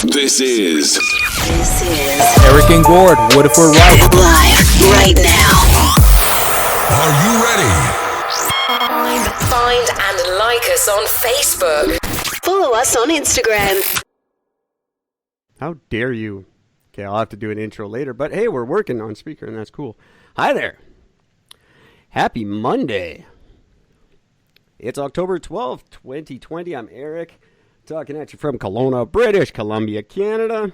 This is Eric and Gord. What if we're right? Live right now. Are you ready? Find and like us on Facebook. Follow us on Instagram. How dare you? Okay, I'll have to do an intro later, but hey, we're working on speaker, and that's cool. Hi there. Happy Monday. It's October 12th, 2020. I'm Eric, talking at you from Kelowna, British Columbia, Canada.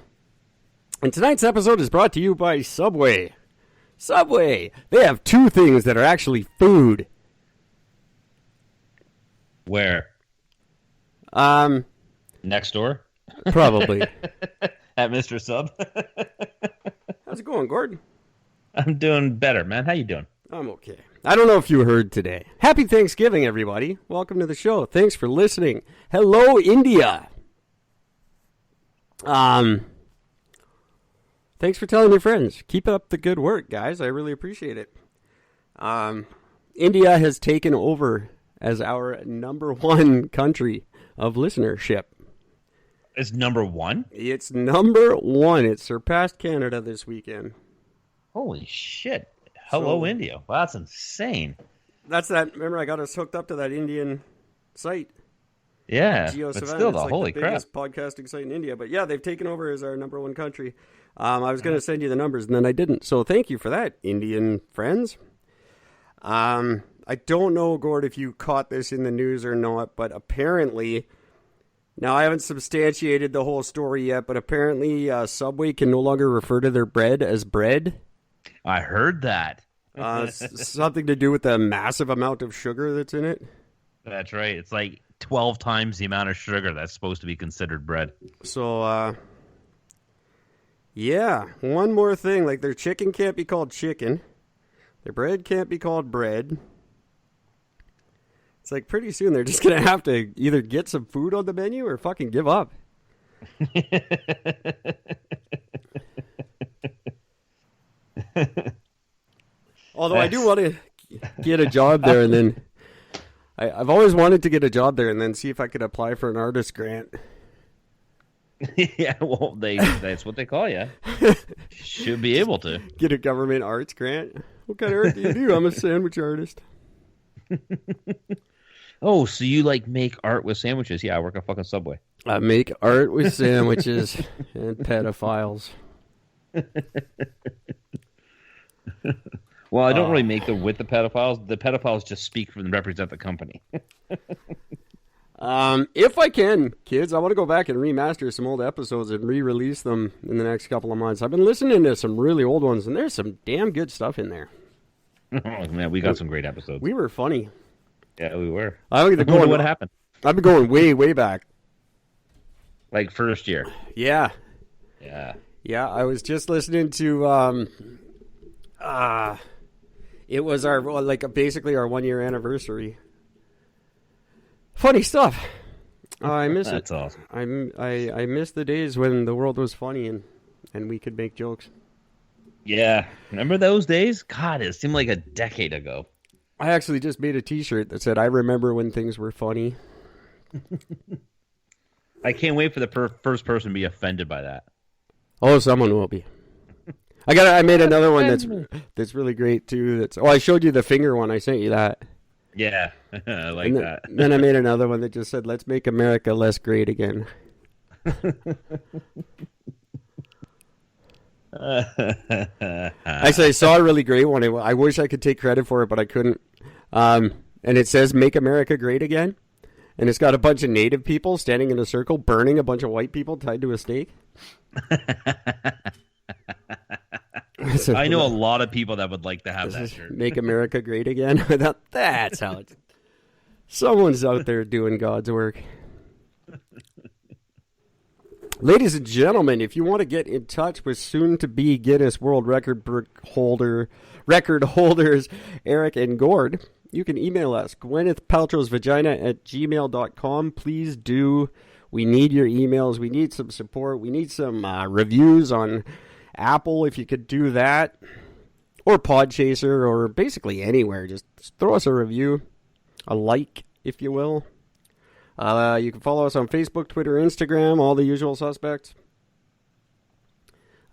And tonight's episode is brought to you by Subway. Subway! They have two things that are actually food. Where? Next door? Probably. At Mr. Sub? How's it going, Gord? I'm doing better, man. How you doing? I'm okay. I don't know if you heard today. Happy Thanksgiving, everybody. Welcome to the show. Thanks for listening. Hello, India. Thanks for telling your friends. Keep up the good work, guys. I really appreciate it. India has taken over as our number one country of listenership. It's number one? It's number one. It surpassed Canada this weekend. Holy shit. Hello, India. Wow, that's insane. That's that. Remember, I got us hooked up to that Indian site. Yeah, Geo but Savannah. still, It's like holy the crap. biggest podcasting site in India. But yeah, they've taken over as our number one country. I was going to send you the numbers, and then I didn't. So thank you for that, Indian friends. I don't know, Gord, if you caught this in the news or not, but apparently, now I haven't substantiated the whole story yet, but apparently Subway can no longer refer to their bread as bread. I heard that. Something to do with the massive amount of sugar that's in it. That's right. It's like 12 times the amount of sugar that's supposed to be considered bread. So, yeah, one more thing. Like, their chicken can't be called chicken. Their bread can't be called bread. It's like pretty soon they're just going to have to either get some food on the menu or fucking give up. Although I do want to get a job there, and then I've always wanted to get a job there and then see if I could apply for an artist grant. Yeah, well, that's what they call you. Should be able to. Get a government arts grant. What kind of art do you do? I'm a sandwich artist. Oh, so you make art with sandwiches? Yeah, I work at fucking Subway. I make art with sandwiches and pedophiles. Well, I don't really make them with the pedophiles. The pedophiles just speak for and represent the company. If I can, kids, I want to go back and remaster some old episodes and re-release them in the next couple of months. I've been listening to some really old ones, and there's some damn good stuff in there. Oh, man, we got some great episodes. We were funny. Yeah, we were. I wonder what happened. I've been going way, way back. Like first year. Yeah. Yeah. Yeah, I was just listening to, it was basically our 1 year anniversary. Funny stuff. I miss That's it. awesome. I miss the days when the world was funny and we could make jokes. Yeah. Remember those days? God, it seemed like a decade ago. I actually just made a t-shirt that said, I remember when things were funny. I can't wait for the first person to be offended by that. Oh, someone will be. I made another one that's really great too. I showed you the finger one. I sent you that. Yeah, I like that. Then I made another one that just said, "Let's make America less great again." Actually, I saw a really great one. I wish I could take credit for it, but I couldn't. And it says, "Make America Great Again," and it's got a bunch of native people standing in a circle, burning a bunch of white people tied to a stake. I know a lot of people that would like to have that shirt. Make America Great Again. I thought, that's how it's... Someone's out there doing God's work. Ladies and gentlemen, if you want to get in touch with soon-to-be Guinness World Record holders Eric and Gord, you can email us, gwynethpaltrowsvagina@gmail.com. Please do. We need your emails. We need some support. We need some reviews on Apple, if you could do that, or Podchaser, or basically anywhere. Just throw us a review, a like, if you will. You can follow us on Facebook, Twitter, Instagram, all the usual suspects.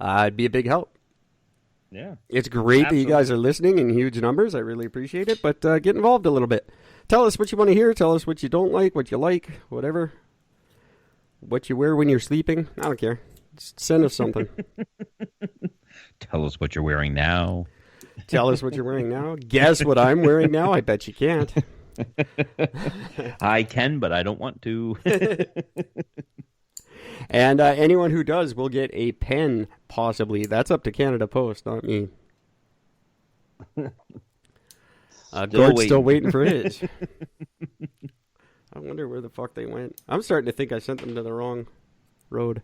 it'd be a big help. Yeah. It's great that you Absolutely. guys are listening in huge numbers. I really appreciate it. But get involved a little bit. Tell us what you want to hear. Tell us what you don't like, what you like, whatever. What you wear when you're sleeping. I don't care. Just send us something. Tell us what you're wearing now. Tell us what you're wearing now. Guess what I'm wearing now. I bet you can't. I can, but I don't want to. And anyone who does will get a pen, possibly. That's up to Canada Post, not me. Gord's still waiting for his. I wonder where the fuck they went. I'm starting to think I sent them to the wrong road.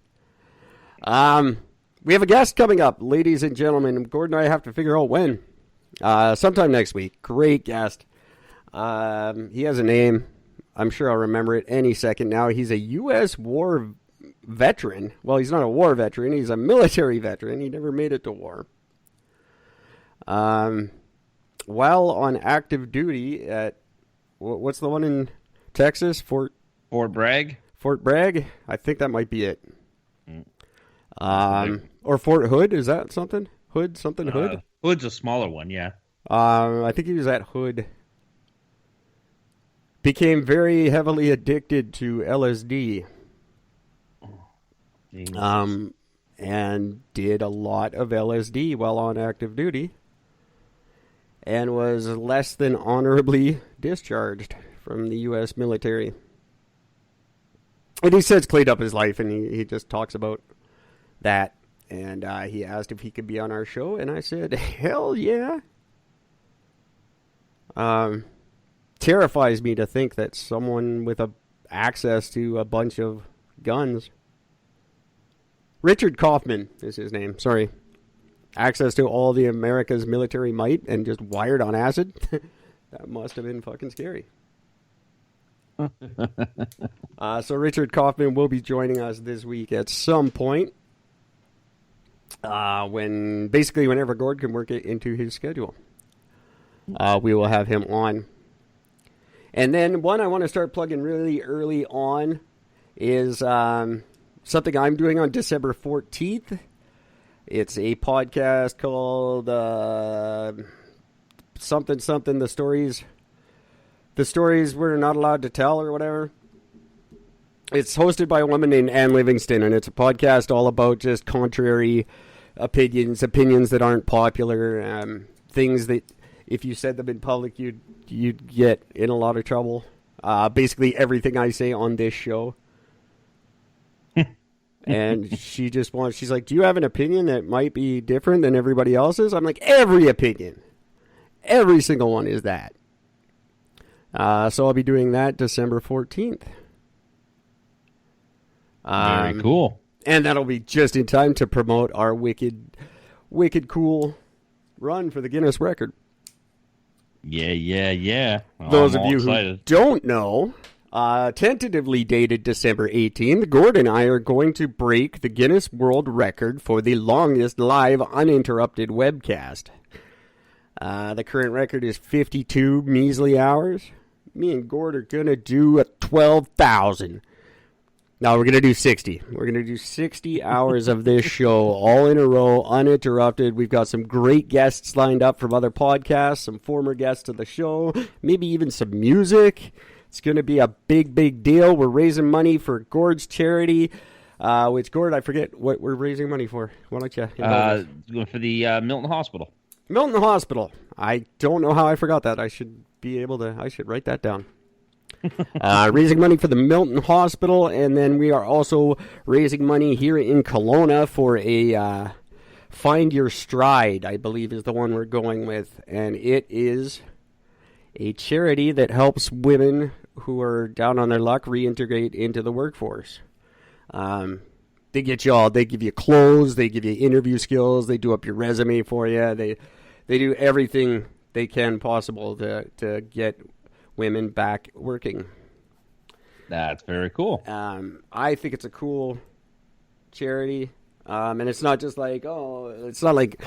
We have a guest coming up, ladies and gentlemen. Gord and I have to figure out when. Sometime next week. Great guest. He has a name. I'm sure I'll remember it any second now. He's a U.S. war veteran. Well, he's not a war veteran. He's a military veteran. He never made it to war. While on active duty at, what's the one in Texas? Fort Bragg? Fort Bragg? I think that might be it. Or Fort Hood? Is that something? Hood? Something Hood? Hood's a smaller one, yeah. I think he was at Hood. Became very heavily addicted to LSD. And did a lot of LSD while on active duty. And was less than honorably discharged from the U.S. military. And he says cleaned up his life, and he just talks about that. And he asked if he could be on our show, and I said, hell yeah. Terrifies me to think that someone with access to a bunch of guns. Richard Kaufman is his name, sorry. Access to all the America's military might and just wired on acid. That must have been fucking scary. So Richard Kaufman will be joining us this week at some point. Whenever Gord can work it into his schedule. We will have him on. And then one I want to start plugging really early on is something I'm doing on December 14th. It's a podcast called something, the stories we're not allowed to tell or whatever. It's hosted by a woman named Ann Livingston, and it's a podcast all about just contrary opinions that aren't popular, things that if you said them in public, you'd get in a lot of trouble. Basically everything I say on this show. And she's like, do you have an opinion that might be different than everybody else's? I'm like, every opinion. Every single one is that. So I'll be doing that December 14th. Very cool. And that'll be just in time to promote our wicked cool run for the Guinness record. Yeah. Those of you who don't know, tentatively dated December 18th, Gord and I are going to break the Guinness World Record for the longest live uninterrupted webcast. The current record is 52 measly hours. Me and Gord are going to do 12,000. No, we're going to do 60. We're going to do 60 hours of this show, all in a row, uninterrupted. We've got some great guests lined up from other podcasts, some former guests of the show, maybe even some music. It's going to be a big, big deal. We're raising money for Gord's charity, which, Gord, I forget what we're raising money for. Why don't you? For the Milton Hospital. Milton Hospital. I don't know how I forgot that. I should write that down. Raising money for the Milton Hospital, and then we are also raising money here in Kelowna for a Find Your Stride, I believe is the one we're going with, and it is a charity that helps women who are down on their luck reintegrate into the workforce. They give you clothes, they give you interview skills, they do up your resume for you, they do everything they can possible to get women back working. That's very cool. I think it's a cool charity, and it's not just like it's not like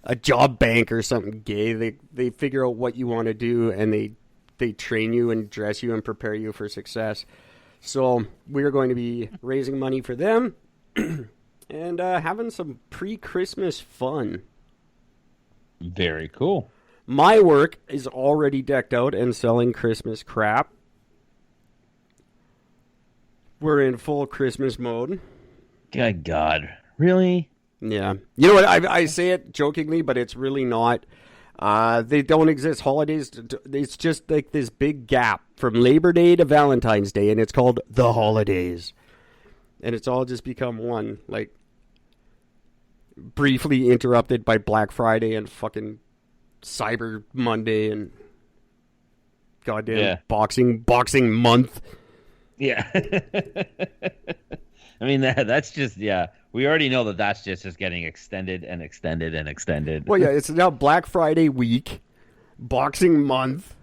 a job bank or something gay. They figure out what you want to do, and they train you and dress you and prepare you for success. So we are going to be raising money for them. and having some pre-Christmas fun. Very cool. My work is already decked out and selling Christmas crap. We're in full Christmas mode. Good God. Really? Yeah. You know what? I say it jokingly, but it's really not. They don't exist. Holidays, it's just like this big gap from Labor Day to Valentine's Day, and it's called the holidays. And it's all just become one, like, briefly interrupted by Black Friday and fucking Cyber Monday and goddamn boxing month. Yeah. I mean, that's just, we already know that's just getting extended and extended and extended. Well, yeah, it's now Black Friday week, boxing month.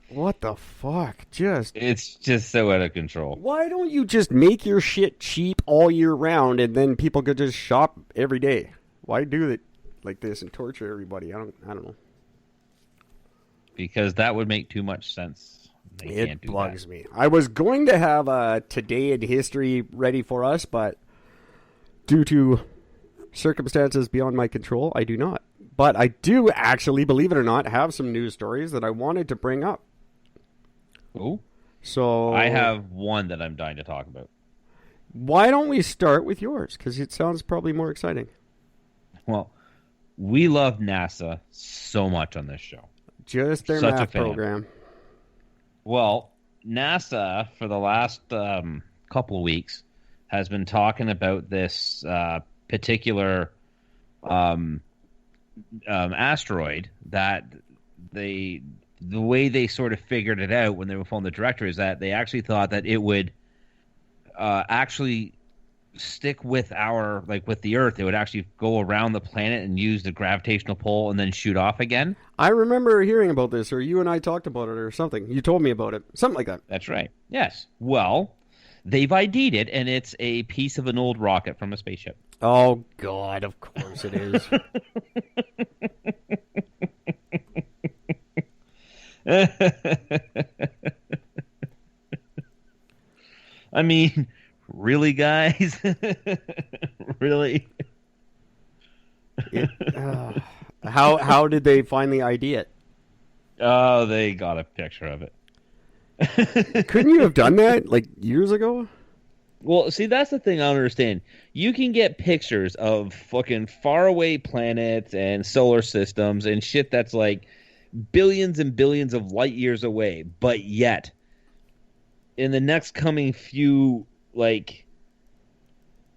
What the fuck? It's just so out of control. Why don't you just make your shit cheap all year round and then people could just shop every day? Why do it like this and torture everybody? I don't know. Because that would make too much sense. It bugs me. I was going to have a Today in History ready for us, but due to circumstances beyond my control, I do not. But I do actually, believe it or not, have some news stories that I wanted to bring up. Oh? So I have one that I'm dying to talk about. Why don't we start with yours? Because it sounds probably more exciting. Well, we love NASA so much on this show. Just their math program. Well, NASA, for the last couple of weeks, has been talking about this particular asteroid that the way they sort of figured it out when they were following the director is that they actually thought that it would actually stick with with the Earth. It would actually go around the planet and use the gravitational pull and then shoot off again. I remember hearing about this, or you and I talked about it or something. You told me about it. Something like that. That's right. Yes. Well, they've ID'd it, and it's a piece of an old rocket from a spaceship. Oh, God, of course it is. I mean, really, guys? Really? How did they finally ID it? Oh, they got a picture of it. Couldn't you have done that like years ago? Well, see, that's the thing I don't understand. You can get pictures of fucking faraway planets and solar systems and shit that's like billions and billions of light years away, but yet in the next coming few, like,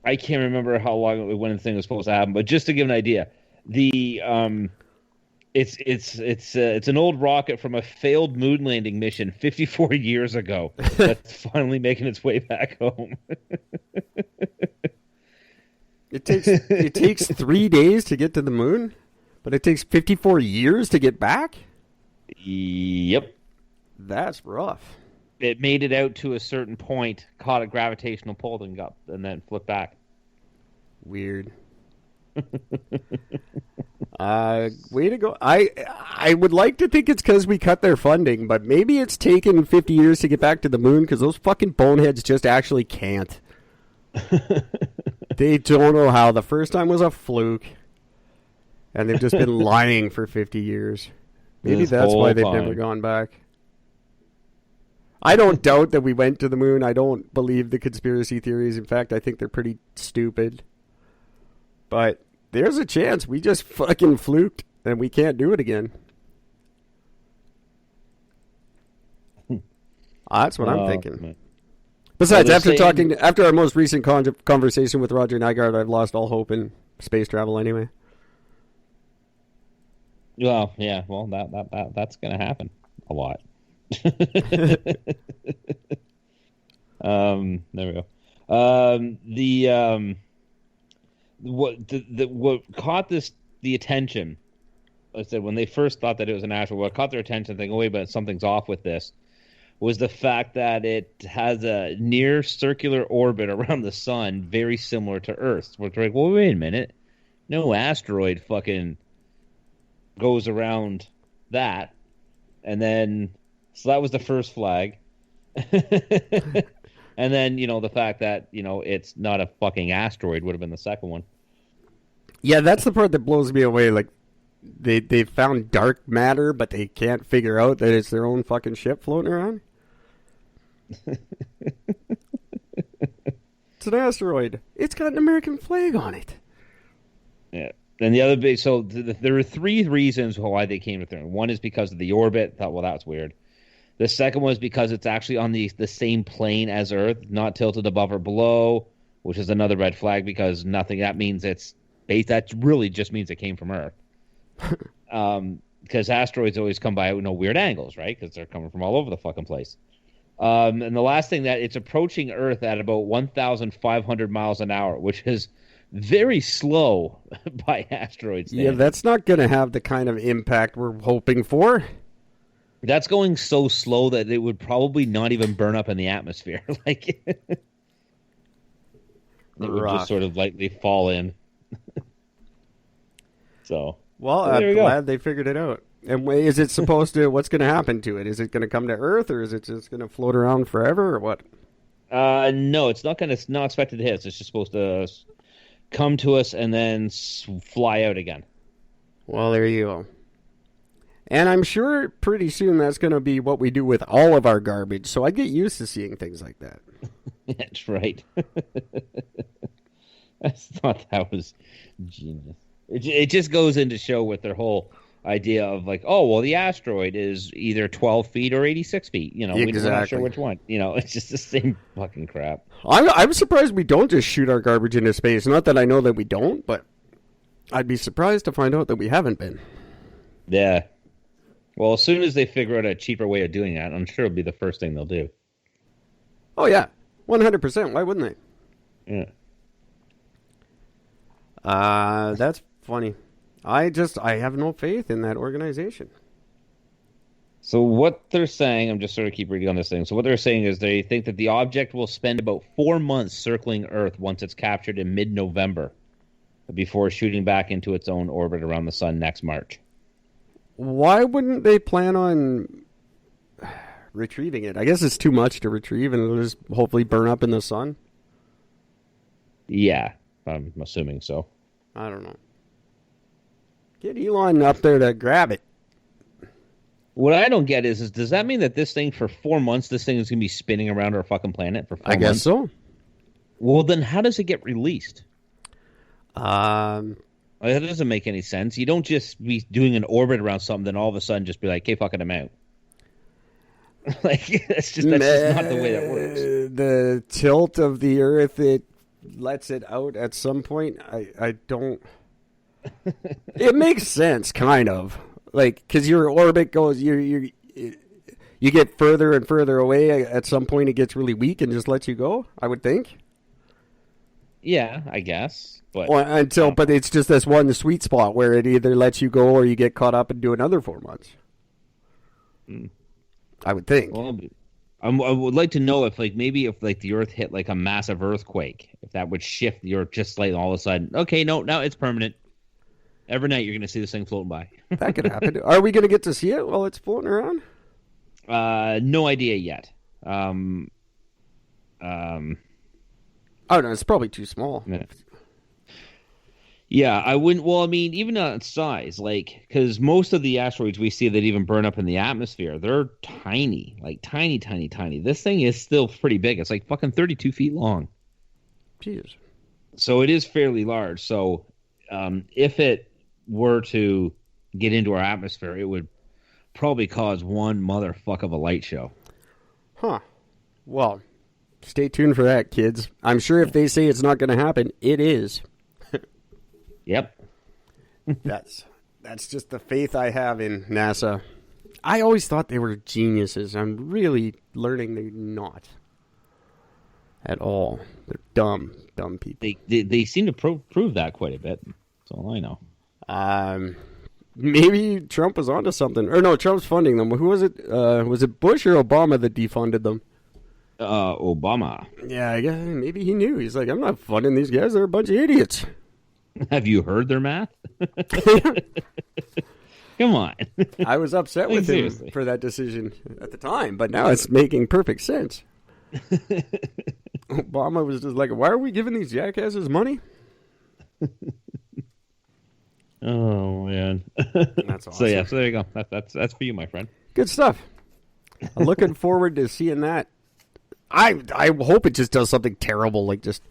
I can't remember how long when the thing was supposed to happen, but just to give an idea, the it's an old rocket from a failed moon landing mission 54 years ago that's finally making its way back home. It takes 3 days to get to the moon, but it takes 54 years to get back? Yep. That's rough. It made it out to a certain point, caught a gravitational pull, and then flipped back. Weird. Way to go. I would like to think it's because we cut their funding, but maybe it's taken 50 years to get back to the moon because those fucking boneheads just actually can't. They don't know how. The first time was a fluke, and they've just been lying for 50 years. Maybe that's why they've never gone back. I don't doubt that we went to the moon. I don't believe the conspiracy theories. In fact, I think they're pretty stupid. But there's a chance we just fucking fluked and we can't do it again. That's what I'm thinking. Man. Besides, after our most recent conversation with Roger Nygaard, I've lost all hope in space travel anyway. Well, yeah, that's going to happen a lot. There we go. What caught the attention, I said, when they first thought that it was an asteroid, what caught their attention, thinking, wait, but something's off with this, was the fact that it has a near circular orbit around the sun, very similar to Earth's. We're like, well, wait a minute, no asteroid fucking goes around that, and then so that was the first flag. And then, the fact that, it's not a fucking asteroid would have been the second one. Yeah, that's the part that blows me away. Like, they found dark matter, but they can't figure out that it's their own fucking ship floating around. It's an asteroid. It's got an American flag on it. Yeah. And the other big, so there are three reasons why they came to Earth. One is because of the orbit. Thought, well, that's weird. The second was because it's actually on the same plane as Earth, not tilted above or below, which is another red flag because nothing. That means it's based. That really just means it came from Earth. Because asteroids always come by weird angles, right? Because they're coming from all over the fucking place. And the last thing, that it's approaching Earth at about 1,500 miles an hour, which is very slow by asteroids. Yeah, that's not going to have the kind of impact we're hoping for. That's going so slow that it would probably not even burn up in the atmosphere. Like, it would just sort of lightly fall in. So, well, I'm glad they figured it out. And is it supposed to? What's going to happen to it? Is it going to come to Earth, or is it just going to float around forever, or what? No, it's not not expected to hit us. It's just supposed to come to us and then fly out again. Well, there you go. And I'm sure pretty soon that's going to be what we do with all of our garbage. So I get used to seeing things like that. That's right. I thought that was genius. It just goes in to show with their whole idea of like, oh, well, the asteroid is either 12 feet or 86 feet. We're not sure which one. It's just the same fucking crap. I'm surprised we don't just shoot our garbage into space. Not that I know that we don't, but I'd be surprised to find out that we haven't been. Yeah. Well, as soon as they figure out a cheaper way of doing that, I'm sure it'll be the first thing they'll do. Oh, yeah. 100%. Why wouldn't they? Yeah. That's funny. I have no faith in that organization. So what they're saying, I'm just sort of keep reading on this thing. So what they're saying is they think that the object will spend about 4 months circling Earth once it's captured in mid-November before shooting back into its own orbit around the sun next March. Why wouldn't they plan on retrieving it? I guess it's too much to retrieve, and it'll just hopefully burn up in the sun. Yeah, I'm assuming so. I don't know. Get Elon up there to grab it. What I don't get is does that mean that this thing for 4 months, this thing is going to be spinning around our fucking planet for 4 months? I guess so. Well, then how does it get released? That doesn't make any sense. You don't just be doing an orbit around something, then all of a sudden just be like, "Hey, fucking, I'm out." Like that's just not the way that works. The tilt of the Earth, it lets it out at some point. I don't. It makes sense, kind of, like because your orbit goes, you get further and further away. At some point, it gets really weak and just lets you go. I would think. Yeah, I guess. But but it's just this one sweet spot where it either lets you go or you get caught up and do another 4 months. I would think. Well, I would like to know if maybe if the Earth hit like a massive earthquake, if that would shift the Earth just like all of a sudden. Okay, no, now it's permanent. Every night you're going to see this thing floating by. That could happen. Are we going to get to see it while it's floating around? No idea yet. Oh no, it's probably too small. Yeah, I wouldn't. Well, I mean, even on size, because most of the asteroids we see that even burn up in the atmosphere, they're tiny, tiny, tiny, tiny. This thing is still pretty big. It's like fucking 32 feet long. Jeez. So it is fairly large. So if it were to get into our atmosphere, it would probably cause one motherfuck of a light show. Huh. Well, stay tuned for that, kids. I'm sure if they say it's not going to happen, it is. Yep. That's just the faith I have in NASA. I always thought they were geniuses. I'm really learning they're not at all. They're dumb people. They seem to prove that quite a bit. That's all I know. Maybe Trump was onto something. Or no, Trump's funding them. Who was it? Was it Bush or Obama that defunded them? Obama. Yeah, I guess maybe he knew. He's like, I'm not funding these guys. They're a bunch of idiots. Have you heard their math? Come on. I was upset with him for that decision at the time, but now it's making perfect sense. Obama was just like, why are we giving these jackasses money? Oh man. That's awesome. So yeah, so there you go. That's for you, my friend. Good stuff. I'm looking forward to seeing that. I hope it just does something terrible, like just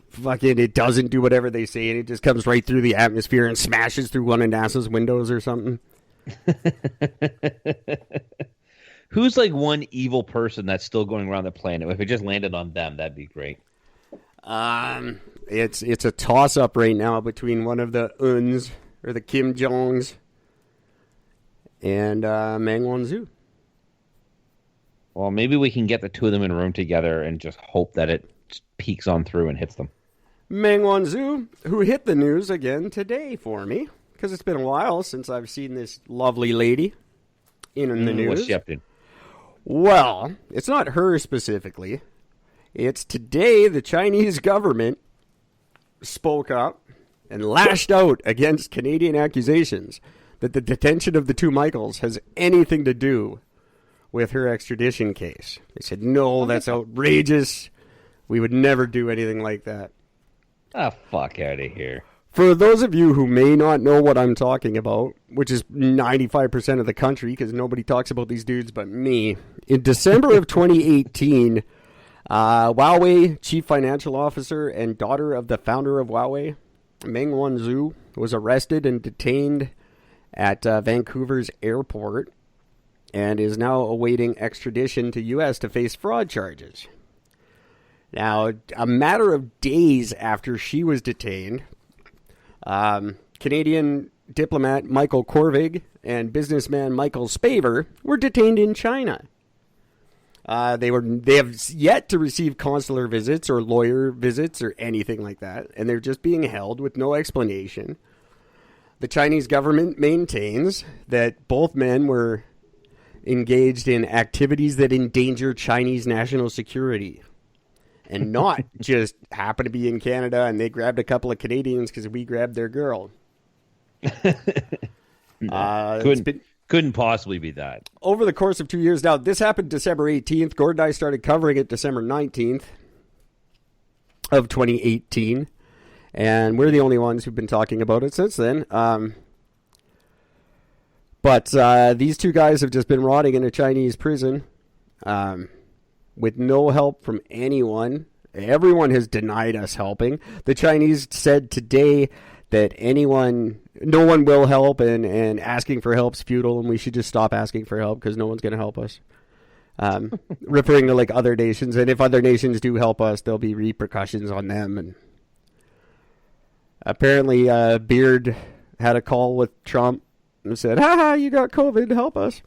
fucking it doesn't do whatever they say and it just comes right through the atmosphere and smashes through one of NASA's windows or something. Who's like one evil person that's still going around the planet? If it just landed on them, that'd be great. It's a toss up right now between one of the Uns or the Kim Jongs and Meng Wanzhou. Well, maybe we can get the two of them in a room together and just hope that it peeks on through and hits them. Meng Wanzhou, who hit the news again today for me, because it's been a while since I've seen this lovely lady in the news. What's she up to? Well, it's not her specifically. It's today the Chinese government spoke up and lashed out against Canadian accusations that the detention of the two Michaels has anything to do with her extradition case. They said, no, that's outrageous. We would never do anything like that. Ah, fuck out of here. For those of you who may not know what I'm talking about, which is 95% of the country, because nobody talks about these dudes but me, in December of 2018, Huawei chief financial officer and daughter of the founder of Huawei, Meng Wanzhou, was arrested and detained at Vancouver's airport and is now awaiting extradition to U.S. to face fraud charges. Now, a matter of days after she was detained, Canadian diplomat Michael Korvig and businessman Michael Spavor were detained in China. They have yet to receive consular visits or lawyer visits or anything like that, and they're just being held with no explanation. The Chinese government maintains that both men were engaged in activities that endanger Chinese national security. And not just happen to be in Canada and they grabbed a couple of Canadians because we grabbed their girl. Couldn't possibly be that. Over the course of 2 years now, this happened December 18th. Gord and I started covering it December 19th of 2018. And we're the only ones who've been talking about it since then. But these two guys have just been rotting in a Chinese prison. With no help from anyone. Everyone has denied us helping. The Chinese said today that no one will help, and asking for help's futile, and we should just stop asking for help because no one's going to help us. Referring to like other nations, and if other nations do help us, there'll be repercussions on them. And apparently, Beard had a call with Trump and said, "Ha, you got COVID, help us."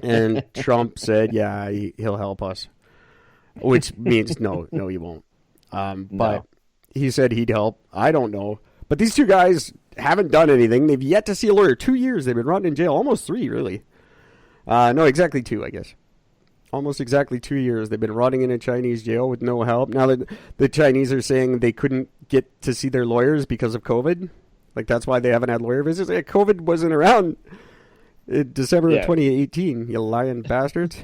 And Trump said, yeah, he'll help us. Which means no, he won't. But he said he'd help. I don't know. But these two guys haven't done anything. They've yet to see a lawyer. 2 years they've been rotting in jail. Almost 3, really. No, exactly 2, I guess. Almost exactly 2 years. They've been rotting in a Chinese jail with no help. Now that the Chinese are saying they couldn't get to see their lawyers because of COVID. Like, that's why they haven't had lawyer visits. Like, COVID wasn't around in December of 2018, you lying bastards.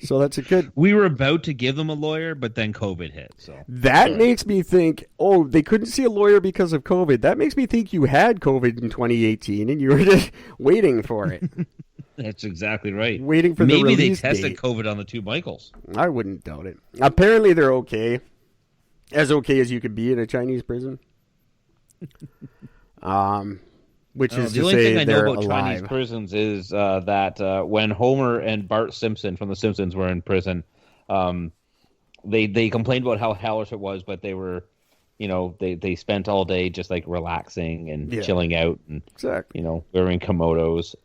So that's a good... We were about to give them a lawyer, but then COVID hit. So that makes me think, they couldn't see a lawyer because of COVID. That makes me think you had COVID in 2018 and you were just waiting for it. That's exactly right. Waiting for the release Maybe they tested date. COVID on the two Michaels. I wouldn't doubt it. Apparently they're okay. As okay as you could be in a Chinese prison. Which is the to only say thing I know they're about alive. Chinese prisons is that when Homer and Bart Simpson from The Simpsons were in prison, they complained about how hellish it was, but they were, they spent all day just like relaxing and chilling out and wearing komodos.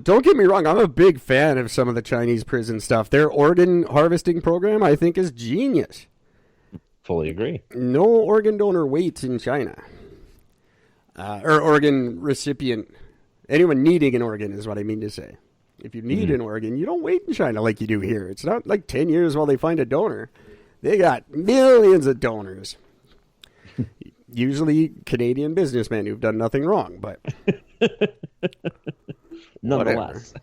Don't get me wrong, I'm a big fan of some of the Chinese prison stuff. Their organ harvesting program, I think, is genius. Fully agree. No organ donor waits in China. Or organ recipient. Anyone needing an organ is what I mean to say. If you need an organ, you don't wait in China like you do here. It's not like 10 years while they find a donor. They got millions of donors. Usually Canadian businessmen who've done nothing wrong, but nonetheless.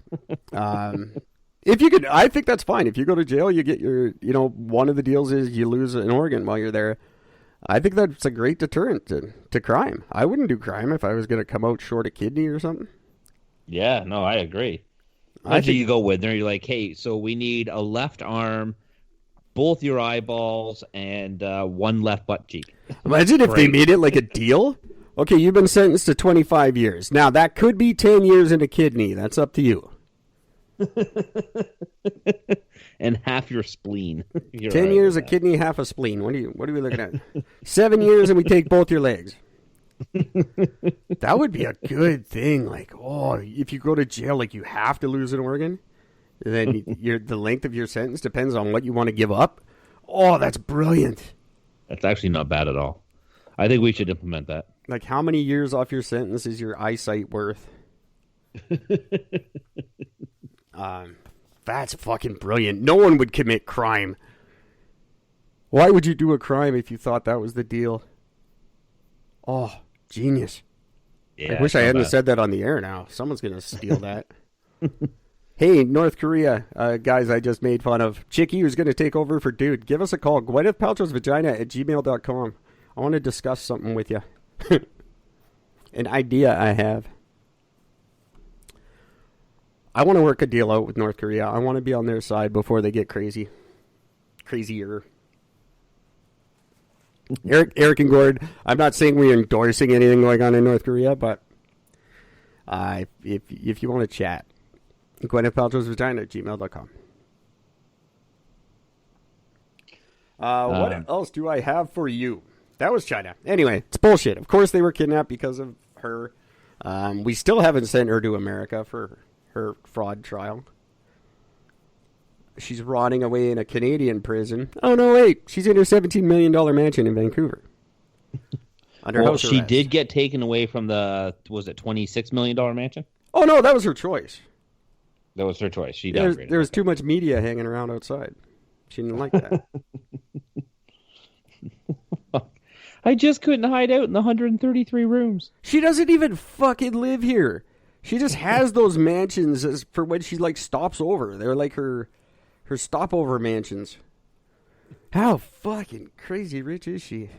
If you could, I think that's fine. If you go to jail, you get your, one of the deals is you lose an organ while you're there. I think that's a great deterrent to crime. I wouldn't do crime if I was going to come out short a kidney or something. Yeah, no, I agree. After you go with there, you're like, hey, so we need a left arm, both your eyeballs, and one left butt cheek. Imagine if they made it like a deal. Okay, you've been sentenced to 25 years. Now, that could be 10 years in a kidney. That's up to you. And half your spleen. 10 years a kidney, half a spleen. What are we looking at? 7 years and we take both your legs. That would be a good thing. Like, if you go to jail, like you have to lose an organ, then the length of your sentence depends on what you want to give up. Oh, that's brilliant. That's actually not bad at all. I think we should implement that. Like, how many years off your sentence is your eyesight worth? That's fucking brilliant. No one would commit crime. Why would you do a crime if you thought that was the deal? Oh, genius. Yeah, I wish I hadn't said that on the air now. Someone's going to steal that. Hey, North Korea, guys I just made fun of. Chicky, who's going to take over for Dude, give us a call. Gwyneth Paltrow's vagina at gmail.com. I want to discuss something with you. An idea I have. I want to work a deal out with North Korea. I want to be on their side before they get crazy. Crazier. Eric and Gord, I'm not saying we're endorsing anything going on in North Korea, but if you want to chat, Gwyneth Paltrow's vagina at gmail.com. What else do I have for you? That was China. Anyway, it's bullshit. Of course they were kidnapped because of her. We still haven't sent her to America for her fraud trial. She's rotting away in a Canadian prison. Oh, no, wait. She's in her $17 million mansion in Vancouver. Under house arrest. She did get taken away from the, was it $26 million mansion? Oh, no, that was her choice. That was her choice. She downgraded. There was too much media hanging around outside. She didn't like that. I just couldn't hide out in the 133 rooms. She doesn't even fucking live here. She just has those mansions for when she, like, stops over. They're like her stopover mansions. How fucking crazy rich is she?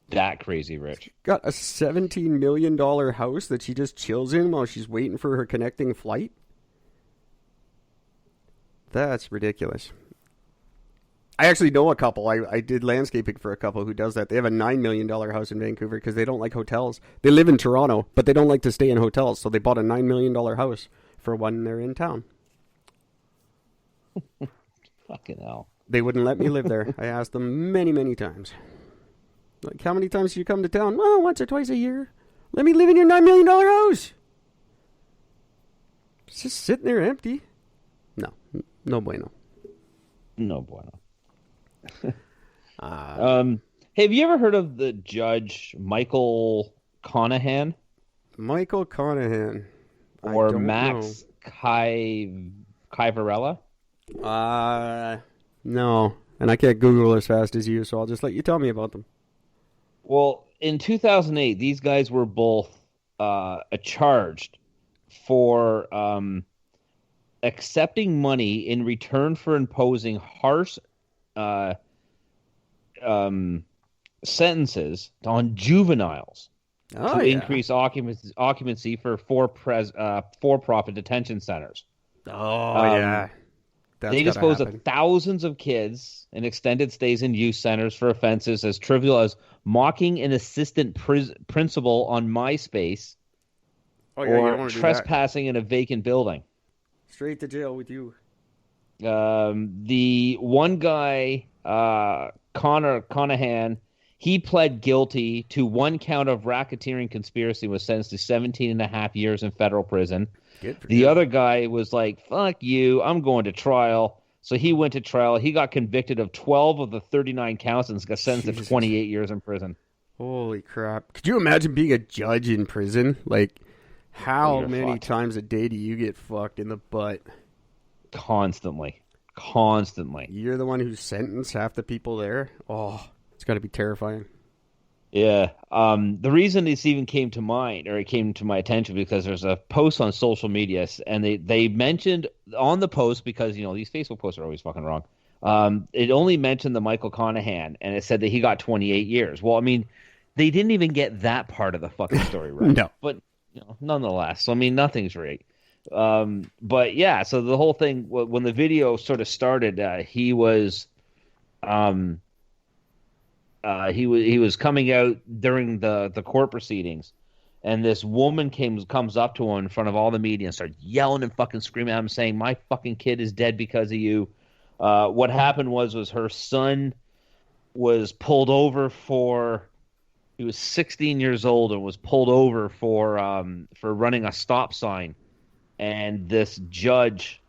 That crazy rich. She's got a $17 million house that she just chills in while she's waiting for her connecting flight? That's ridiculous. I actually know a couple. I did landscaping for a couple who does that. They have a $9 million house in Vancouver because they don't like hotels. They live in Toronto, but they don't like to stay in hotels. So they bought a $9 million house for when they're in town. Fucking hell. They wouldn't let me live there. I asked them many, many times. Like, how many times do you come to town? Well, once or twice a year. Let me live in your $9 million house. It's just sitting there empty. No bueno. No bueno. Have you ever heard of the judge Michael Conahan? Michael Conahan. Or Max Ciavarella? No. And I can't Google as fast as you, so I'll just let you tell me about them. Well, in 2008, these guys were both charged for accepting money in return for imposing harsh sentences on juveniles to increase occupancy for for-profit detention centers. They dispose of thousands of kids in extended stays in youth centers for offenses as trivial as mocking an assistant principal on MySpace or trespassing in a vacant building. Straight to jail with you. The one guy, Conahan, he pled guilty to one count of racketeering conspiracy and was sentenced to 17 and a half years in federal prison. The other guy was like, fuck you, I'm going to trial. So he went to trial. He got convicted of 12 of the 39 counts and got sentenced to 28 years in prison. Holy crap. Could you imagine being a judge in prison? Like, how many times a day do you get fucked in the butt? Constantly. You're the one who sentenced half the people there? Oh, it's got to be terrifying. Yeah. The reason this even came to mind, or it came to my attention, because there's a post on social media, and they mentioned on the post, because these Facebook posts are always fucking wrong. It only mentioned the Michael Conahan, and it said that he got 28 years. Well, I mean, they didn't even get that part of the fucking story right. No. But nonetheless, so I mean, nothing's right. But yeah, so the whole thing, when the video sort of started, um he was coming out during the court proceedings, and this woman comes up to him in front of all the media and started yelling and fucking screaming at him, saying, "My fucking kid is dead because of you." What happened was her son was pulled over for. He was 16 years old and was pulled over for running a stop sign, and this judge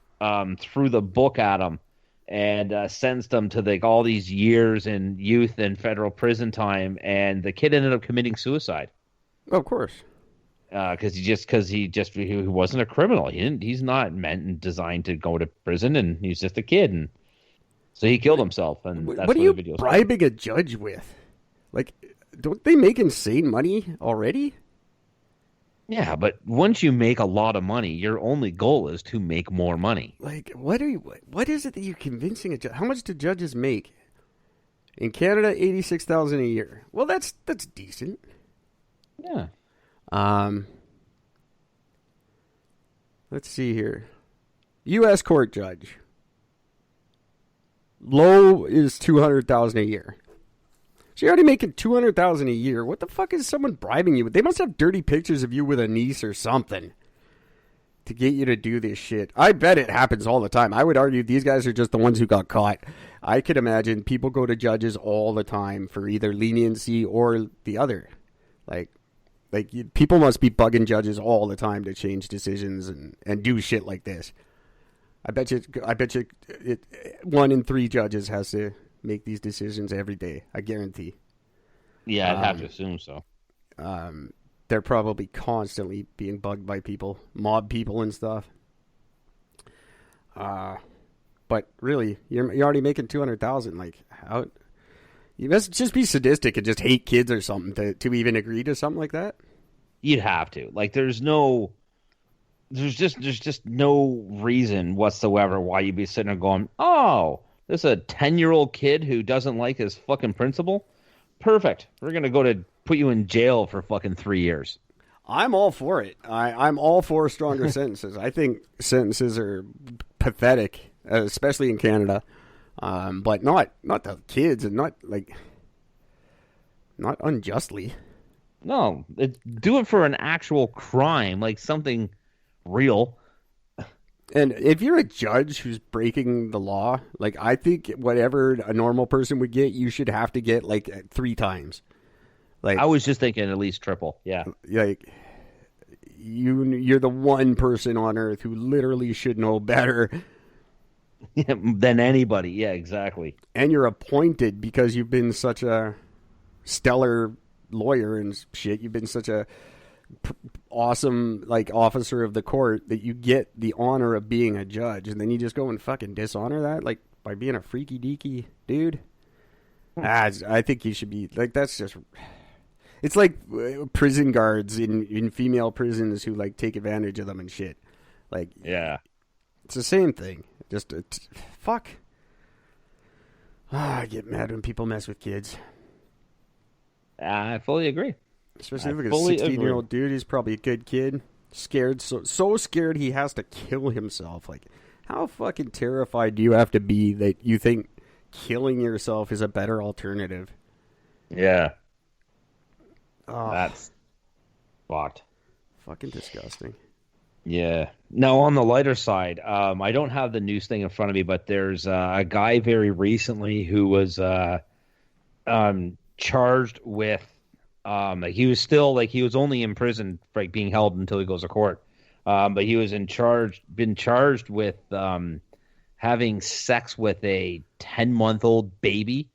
threw the book at him and sentenced him to all these years in youth and federal prison time. And the kid ended up committing suicide. Of course. Because he wasn't a criminal. He's not meant and designed to go to prison, and he's just a kid, and so he killed himself. And that's what are you the video bribing a judge with? Like, don't they make insane money already? Yeah, but once you make a lot of money, your only goal is to make more money. Like, what is it that you're convincing a judge? How much do judges make? In Canada, 86,000 a year. Well, that's decent. Yeah. Let's see here. U.S. court judge. Low is 200,000 a year. So you're already making 200,000 a year. What the fuck is someone bribing you with? They must have dirty pictures of you with a niece or something to get you to do this shit. I bet it happens all the time. I would argue these guys are just the ones who got caught. I could imagine people go to judges all the time for either leniency or the other. Like people must be bugging judges all the time to change decisions and do shit like this. I bet you 1 in 3 judges has to make these decisions every day. I guarantee. Yeah, I'd have to assume so. They're probably constantly being bugged by people, mob people and stuff. But really, you're already making 200,000. Like, how? You must just be sadistic and just hate kids or something to even agree to something like that. You'd have to. Like, there's just no reason whatsoever why you'd be sitting there going, "Oh, this is a 10-year-old kid who doesn't like his fucking principal. Perfect. We're gonna go to put you in jail for fucking 3 years." I'm all for it. I'm all for stronger sentences. I think sentences are pathetic, especially in Canada. But not the kids, and not unjustly. No, do it for an actual crime, like something real. And if you're a judge who's breaking the law, like, I think whatever a normal person would get, you should have to get like 3 times. Like, I was just thinking at least triple. Yeah. Like, you're the one person on earth who literally should know better than anybody. Yeah, exactly. And you're appointed because you've been such a stellar lawyer and shit. You've been such a awesome, like, officer of the court that you get the honor of being a judge, and then you just go and fucking dishonor that, like, by being a freaky deaky dude. I think you should be like, that's just, it's like prison guards in female prisons who, like, take advantage of them and shit. Like, yeah, it's the same thing. Just fuck. I get mad when people mess with kids. I fully agree. Especially if a 16-year-old dude. He's probably a good kid. Scared, so scared he has to kill himself. Like, how fucking terrified do you have to be that you think killing yourself is a better alternative? Yeah. Oh, that's fucked. Fucking disgusting. Yeah. Now, on the lighter side, I don't have the news thing in front of me, but there's a guy very recently who was charged with he was only in prison for, like, being held until he goes to court. But he was been charged with having sex with a 10-month-old baby.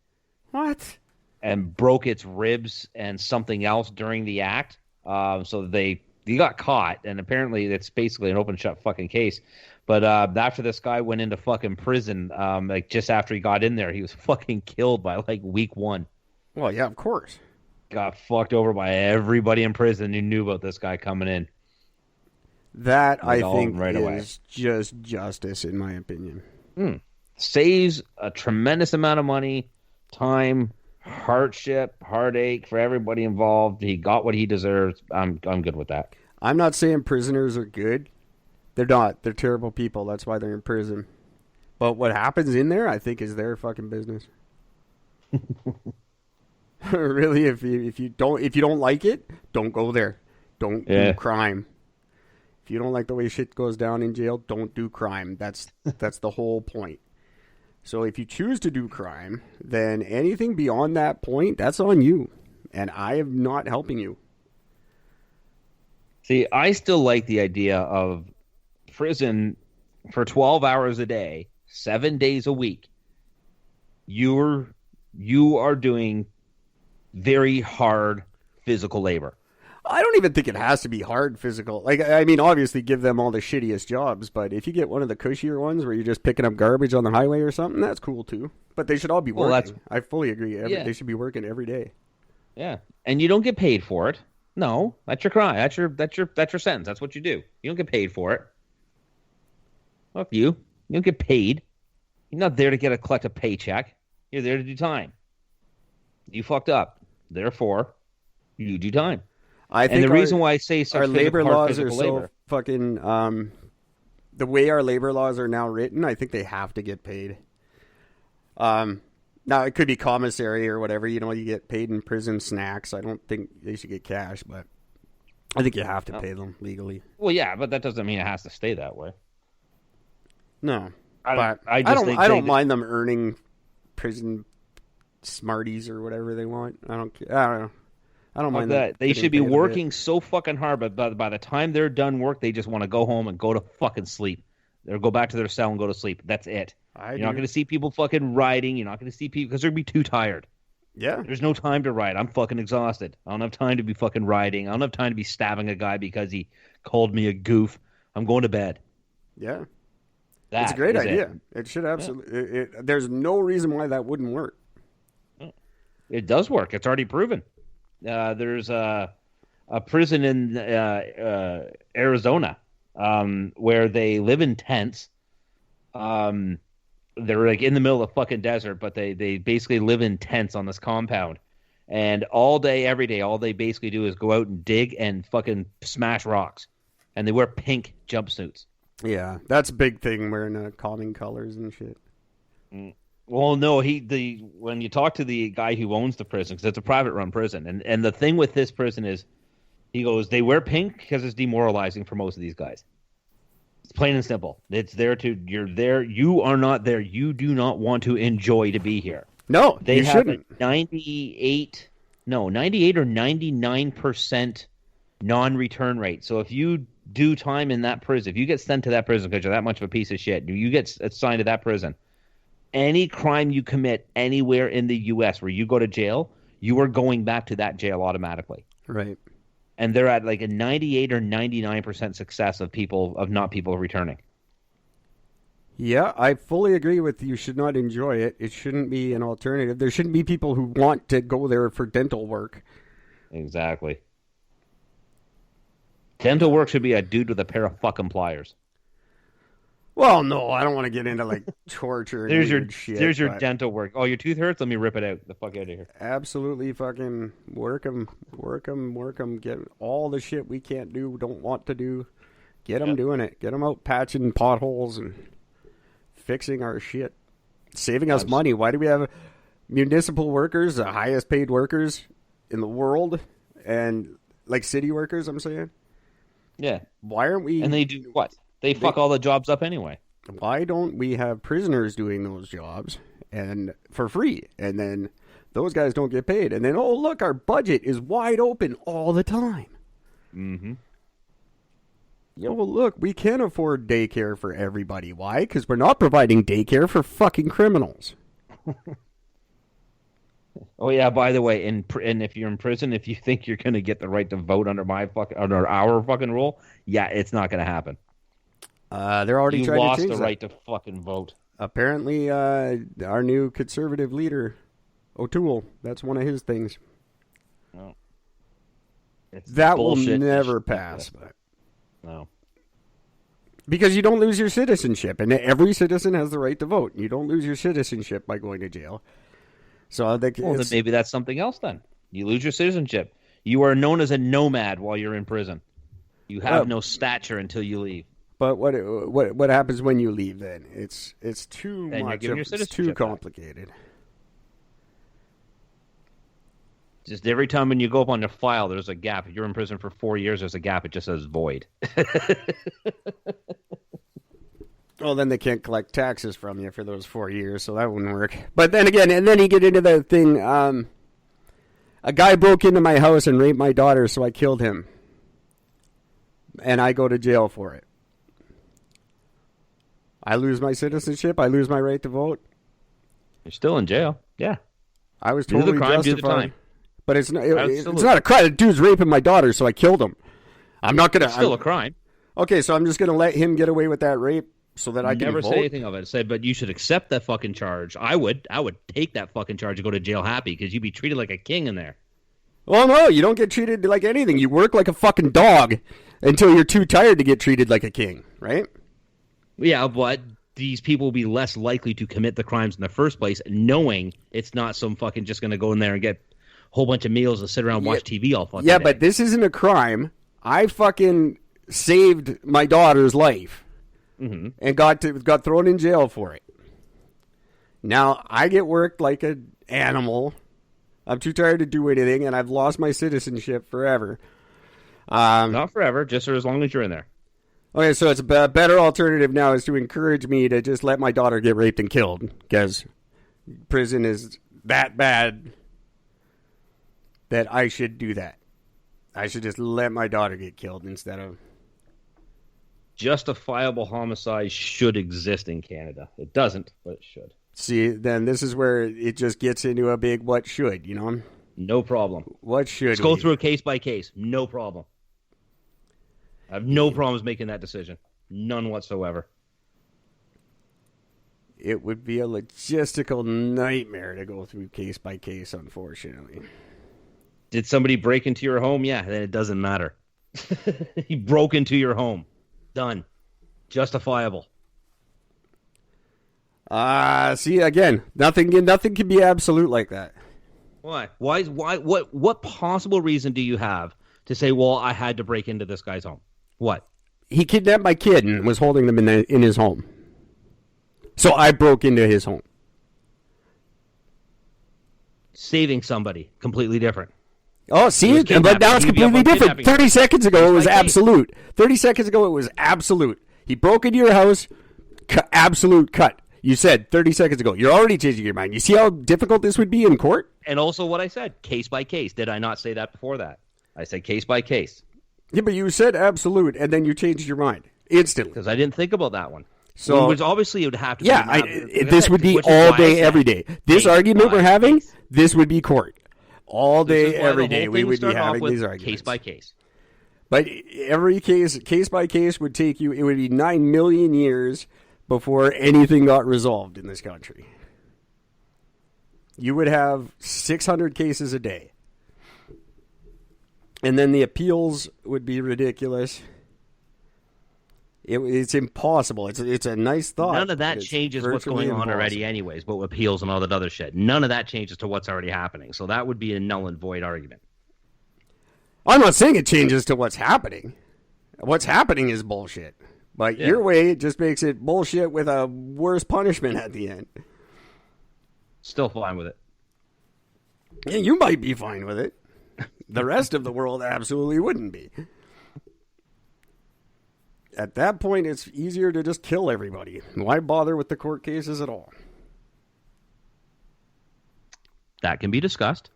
What? And broke its ribs and something else during the act. So he got caught, and apparently it's basically an open shut fucking case. But after this guy went into fucking prison, like, just after he got in there, he was fucking killed by, like, week 1. Well, yeah, of course. got fucked over by everybody in prison who knew about this guy coming in. That, Like, I think, right away. is just justice, in my opinion. Saves a tremendous amount of money, time, hardship, heartache for everybody involved. He got what he deserves. I'm good with that. I'm not saying prisoners are good. They're not. They're terrible people. That's why they're in prison. But what happens in there, I think, is their fucking business. Really, if you don't like it, don't go there. Don't do crime. If you don't like the way shit goes down in jail, don't do crime. That's the whole point. So if you choose to do crime, then anything beyond that point, that's on you. And I am not helping you. See, I still like the idea of prison for 12 hours a day, 7 days a week. You are doing very hard physical labor. I don't even think it has to be hard physical. Like, I mean, obviously give them all the shittiest jobs, but if you get one of the cushier ones where you're just picking up garbage on the highway or something, that's cool too. But they should all be working. I fully agree. They should be working every day. Yeah. And you don't get paid for it. No, that's your crime. That's your sentence. That's what you do. You don't get paid for it. Fuck you. You don't get paid. You're not there to collect a paycheck. You're there to do time. You fucked up. Therefore, you do time. I think the reason why I say such our labor laws are labor, so fucking the way our labor laws are now written, I think they have to get paid. Now it could be commissary or whatever, you get paid in prison snacks. I don't think they should get cash, but I think you have to pay them legally. Well, yeah, but that doesn't mean it has to stay that way. No. I don't mind them earning prison Smarties or whatever they want. I don't know. I don't mind that. They should be working so fucking hard, but by the time they're done work, they just want to go home and go to fucking sleep. Or go back to their cell and go to sleep. That's it. You're not going to see people fucking riding. You're not going to see people because they're going to be too tired. Yeah. There's no time to ride. I'm fucking exhausted. I don't have time to be fucking riding. I don't have time to be stabbing a guy because he called me a goof. I'm going to bed. Yeah. It's a great idea. It should absolutely. There's no reason why that wouldn't work. It does work. It's already proven. There's a prison in Arizona where they live in tents. They're like in the middle of the fucking desert, but they basically live in tents on this compound. And all day, every day, all they basically do is go out and dig and fucking smash rocks. And they wear pink jumpsuits. Yeah, that's a big thing, wearing calming colors and shit. Well, no, when you talk to the guy who owns the prison, because it's a private-run prison, and the thing with this prison is, he goes, they wear pink because it's demoralizing for most of these guys. It's plain and simple. You're there, you are not there. You do not want to enjoy to be here. No, they have shouldn't. A 98 or 99% non-return rate. So if you do time in that prison, if you get sent to that prison because you're that much of a piece of shit, you get assigned to that prison, any crime you commit anywhere in the U.S. where you go to jail, you are going back to that jail automatically. Right. And they're at like a 98 or 99% success of not people returning. Yeah, I fully agree with you. Should not enjoy it. It shouldn't be an alternative. There shouldn't be people who want to go there for dental work. Exactly. Dental work should be a dude with a pair of fucking pliers. Well, no, I don't want to get into like torture. There's your but dental work. Oh, your tooth hurts? Let me rip it out. The fuck out of here. Absolutely, fucking work them. Get all the shit we can't do, don't want to do. Get them doing it. Get them out patching potholes and fixing our shit, saving us money. Why do we have municipal workers, the highest paid workers in the world, and like city workers? I'm saying. Yeah. Why aren't we? And they do what? They fuck all the jobs up anyway. Why don't we have prisoners doing those jobs and for free? And then those guys don't get paid. And then, oh, look, our budget is wide open all the time. Mm-hmm. Yep. Oh, look, we can't afford daycare for everybody. Why? Because we're not providing daycare for fucking criminals. Oh, yeah, by the way, and if you're in prison, if you think you're going to get the right to vote under our fucking rule, yeah, it's not going to happen. They're already trying to change that. You lost the right to fucking vote. Apparently, our new conservative leader, O'Toole, that's one of his things. No. That will bullshit. never pass. But. No. Because you don't lose your citizenship, and every citizen has the right to vote. You don't lose your citizenship by going to jail. So I think then maybe that's something else then. You lose your citizenship. You are known as a nomad while you're in prison. You have no stature until you leave. But what happens when you leave then? It's too then much. It's too complicated. Just every time when you go up on your file, there's a gap. If you're in prison for 4 years, there's a gap. It just says void. Well, then they can't collect taxes from you for those 4 years, so that wouldn't work. But then again, and then you get into the thing, a guy broke into my house and raped my daughter, so I killed him. And I go to jail for it. I lose my citizenship, I lose my right to vote. You're still in jail. Yeah. I was totally do the crime, justified. do the time. But it's not a crime. The dude's raping my daughter, so I killed him. I'm not gonna. It's still a crime. Okay, so I'm just gonna let him get away with that rape so that I can never vote? say anything of it. Say, but you should accept that fucking charge. I would take that fucking charge and go to jail happy because you'd be treated like a king in there. Well, no, you don't get treated like anything. You work like a fucking dog until you're too tired to get treated like a king, right? Yeah, but these people will be less likely to commit the crimes in the first place, knowing it's not some fucking just going to go in there and get a whole bunch of meals and sit around and watch TV all fucking day. But this isn't a crime. I fucking saved my daughter's life and got thrown in jail for it. Now, I get worked like an animal. I'm too tired to do anything, and I've lost my citizenship forever. Not forever, just for as long as you're in there. Okay, so it's a better alternative now is to encourage me to just let my daughter get raped and killed because prison is that bad that I should do that. I should just let my daughter get killed instead of... Justifiable homicide should exist in Canada. It doesn't, but it should. See, then this is where it just gets into a big what should, you know? No problem. What should Let's go through a case by case. No problem. I have no problems making that decision. None whatsoever. It would be a logistical nightmare to go through case by case, unfortunately. Did somebody break into your home? Yeah, then it doesn't matter. He broke into your home. Done. Justifiable. See, again, nothing can be absolute like that. Why? What possible reason do you have to say, well, I had to break into this guy's home? What? He kidnapped my kid and was holding them in his home. So I broke into his home. Saving somebody, completely different. Oh, see, but now it's completely different. 30 seconds ago, it was absolute. 30 seconds ago, it was absolute. He broke into your house, absolute cut. You said 30 seconds ago. You're already changing your mind. You see how difficult this would be in court? And also what I said, case by case. Did I not say that before that? I said case by case. Yeah, but you said absolute, and then you changed your mind instantly. Because I didn't think about that one. So, which obviously it would have to be. Yeah, this would be all day, every day. This argument we're having, this would be court. All day, every day, we would be having these arguments. Case by case. But every case by case would take you, it would be 9 million years before anything got resolved in this country. You would have 600 cases a day. And then the appeals would be ridiculous. It's impossible. It's a nice thought. None of that changes what's going on already anyways, but appeals and all that other shit. None of that changes to what's already happening. So that would be a null and void argument. I'm not saying it changes to what's happening. What's happening is bullshit. But your way just makes it bullshit with a worse punishment at the end. Still fine with it. Yeah, you might be fine with it. The rest of the world absolutely wouldn't be. At that point, it's easier to just kill everybody. Why bother with the court cases at all? That can be discussed.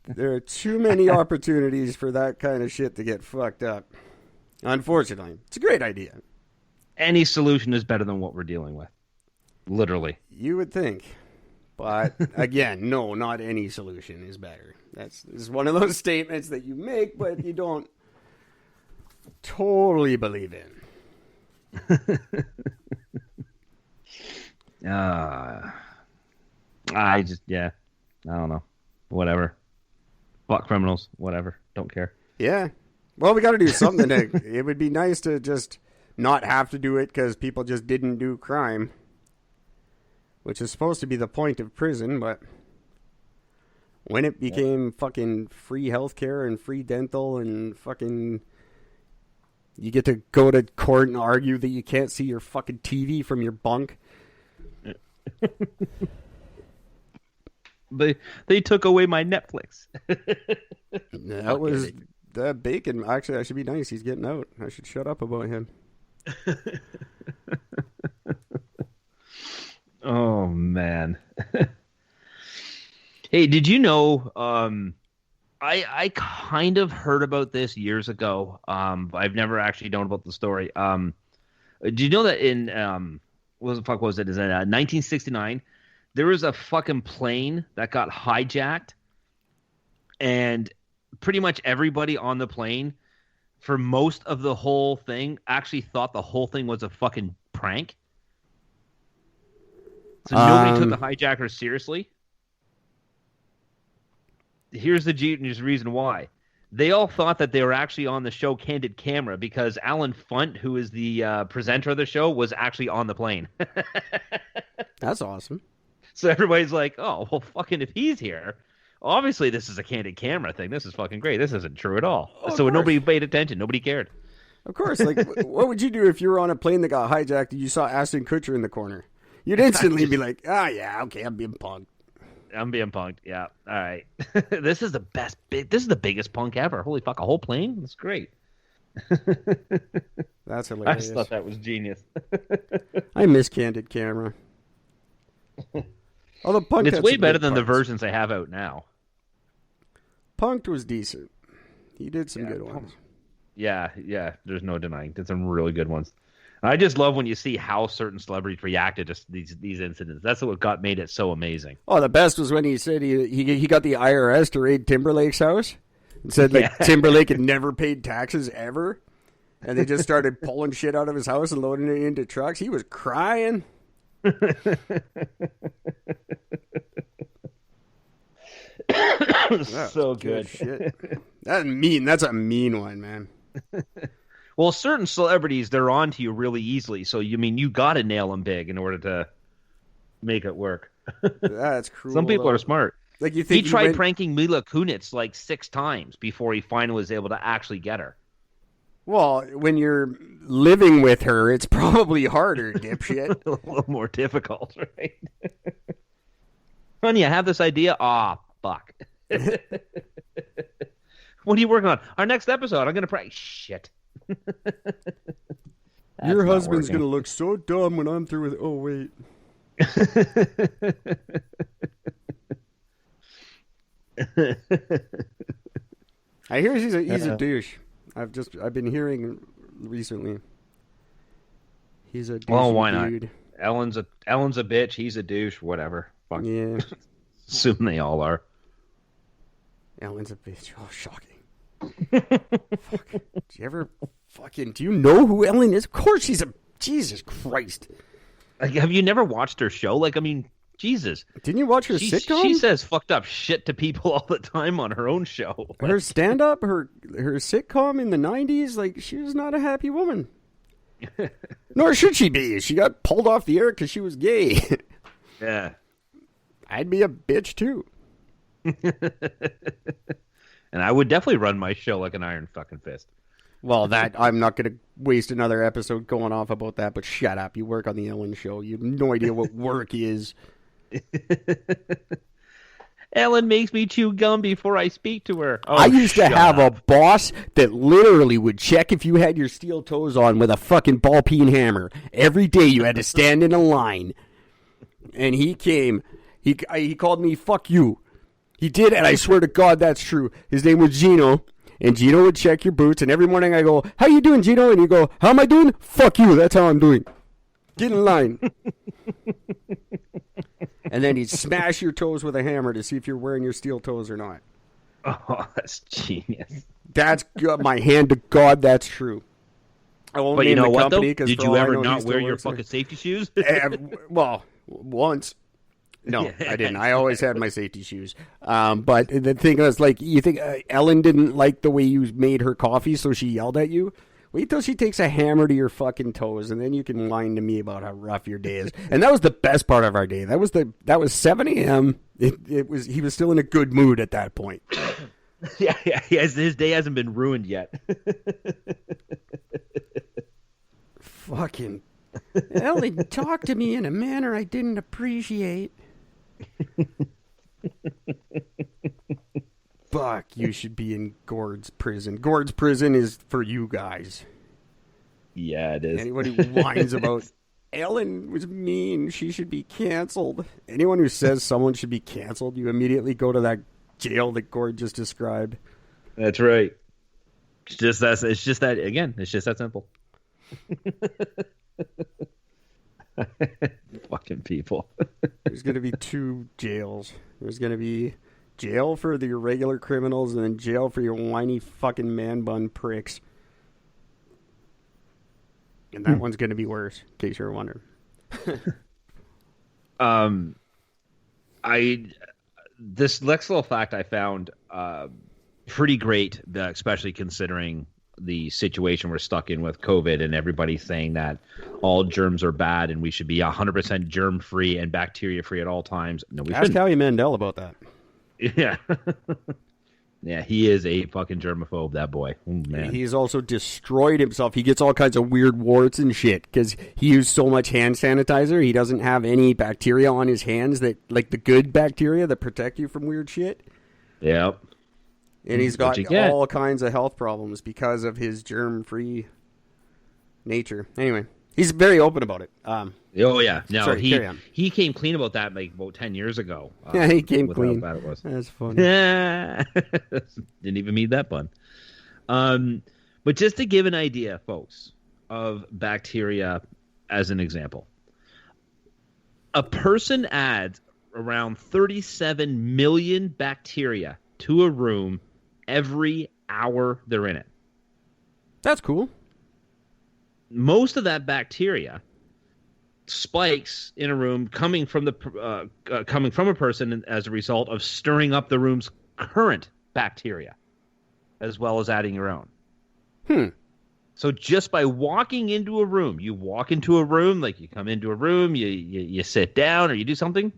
There are too many opportunities for that kind of shit to get fucked up. Unfortunately. It's a great idea. Any solution is better than what we're dealing with. Literally. You would think. But, again, no, not any solution is better. This is one of those statements that you make, but you don't totally believe in. I don't know. Whatever. Fuck criminals. Whatever. Don't care. Yeah. Well, we got to do something. It would be nice to just not have to do it because people just didn't do crime, which is supposed to be the point of prison, but when it became fucking free healthcare and free dental and fucking you get to go to court and argue that you can't see your fucking TV from your bunk. They took away my Netflix. That was the Bacon. Actually, I should be nice. He's getting out. I should shut up about him. Oh, man. Hey, did you know, I kind of heard about this years ago. I've never actually known about the story. Did you know that in, what the fuck was it? Is it 1969? There was a fucking plane that got hijacked, and pretty much everybody on the plane for most of the whole thing actually thought the whole thing was a fucking prank. So nobody took the hijackers seriously. Here's the genius reason why. They all thought that they were actually on the show Candid Camera because Alan Funt, who is the presenter of the show, was actually on the plane. That's awesome. So everybody's like, oh, well, fucking if he's here, obviously this is a Candid Camera thing. This is fucking great. This isn't true at all. So nobody paid attention. Nobody cared. Of course. Like, what would you do if you were on a plane that got hijacked and you saw Ashton Kutcher in the corner? You'd instantly be like, oh, yeah, okay, I'm being punked. I'm being punked. Yeah. All right. This is the best. This is the biggest punk ever. Holy fuck, a whole plane? That's great. That's hilarious. I just thought that was genius. I miss Candid Camera. Although Punked it's had way some better good than the parts. versions they have out now. Punked was decent. He did some good ones. Yeah. There's no denying. Did some really good ones. I just love when you see how certain celebrities reacted to these incidents. That's what made it so amazing. Oh, the best was when he said he got the IRS to raid Timberlake's house and said Timberlake had never paid taxes ever, and they just started pulling shit out of his house and loading it into trucks. He was crying. So good. Shit. That's mean. That's a mean one, man. Well, certain celebrities, they're on to you really easily. So, you got to nail them big in order to make it work. That's cruel. Some people are smart. Like you think he tried pranking Mila Kunis like 6 times before he finally was able to actually get her. Well, when you're living with her, it's probably harder, dipshit. A little more difficult, right? Honey, I have this idea. Fuck. What are you working on? Our next episode, I'm going to prank. Shit. Your husband's going to look so dumb when I'm through with... Oh, wait. I hear he's a douche. I've been hearing recently. He's a douche. Well, why dude. not? Ellen's a bitch. He's a douche. Whatever. Fuck. Yeah. Assume they all are. Ellen's a bitch. Oh, shocking. Fuck. Do you know who Ellen is? Of course she's a... Jesus Christ. Like, have you never watched her show? Jesus. Didn't you watch her sitcom? She says fucked up shit to people all the time on her own show. Her stand-up, her sitcom in the 90s, like, she was not a happy woman. Nor should she be. She got pulled off the air because she was gay. Yeah. I'd be a bitch, too. And I would definitely run my show like an iron fucking fist. Well, I'm not going to waste another episode going off about that, but shut up. You work on the Ellen show. You have no idea what work is. Ellen makes me chew gum before I speak to her. Oh, I used to have a boss that literally would check if you had your steel toes on with a fucking ball peen hammer. Every day you had to stand in a line. And he came. He called me, fuck you. He did, and I swear to God that's true. His name was Gino. And Gino would check your boots, and every morning I go, how you doing, Gino? And you go, how am I doing? Fuck you, that's how I'm doing. Get in line. And then he'd smash your toes with a hammer to see if you're wearing your steel toes or not. Oh, that's genius. That's my hand to God, that's true. I won't but name you know the what, company, though? Did you ever not wear your fucking safety shoes? Well, Once. No, I didn't. I always had my safety shoes. But the thing was, like, you think Ellen didn't like the way you made her coffee, so she yelled at you? Wait till she takes a hammer to your fucking toes, and then you can whine to me about how rough your day is. And that was the best part of our day. That was 7 a.m. He was still in a good mood at that point. Yeah. His day hasn't been ruined yet. Fucking Ellen talked to me in a manner I didn't appreciate. Fuck, you should be in Gord's prison. Gord's prison is for you guys. Yeah, it is. Anyone who whines about Ellen was mean, she should be canceled. Anyone who says someone should be canceled, you immediately go to that jail that Gord just described. That's right. It's just that simple. Fucking people. There's going to be 2 jails. There's going to be jail for your regular criminals and then jail for your whiny fucking man bun pricks. And that one's going to be worse, in case you're wondering. This next little fact I found pretty great, especially considering the situation we're stuck in with COVID and everybody saying that all germs are bad and we should be 100% germ-free and bacteria-free at all times. No, we Ask shouldn't. Howie Mandel about that. Yeah. Yeah, he is a fucking germaphobe, that boy. Oh, man. He's also destroyed himself. He gets all kinds of weird warts and shit because he used so much hand sanitizer. He doesn't have any bacteria on his hands, that like the good bacteria that protect you from weird shit. Yep. And he's got all kinds of health problems because of his germ-free nature. Anyway, he's very open about it. Oh yeah, no, sorry, he came clean about that like about 10 years ago. Yeah, he came with clean. How bad it was. That's funny. Didn't even need that pun. But just to give an idea, folks, of bacteria as an example, a person adds around 37 million bacteria to a room every hour they're in it. That's cool. Most of that bacteria spikes in a room coming from a person as a result of stirring up the room's current bacteria, as well as adding your own. So just by walking into a room, you walk into a room, like you come into a room, you sit down or you do something.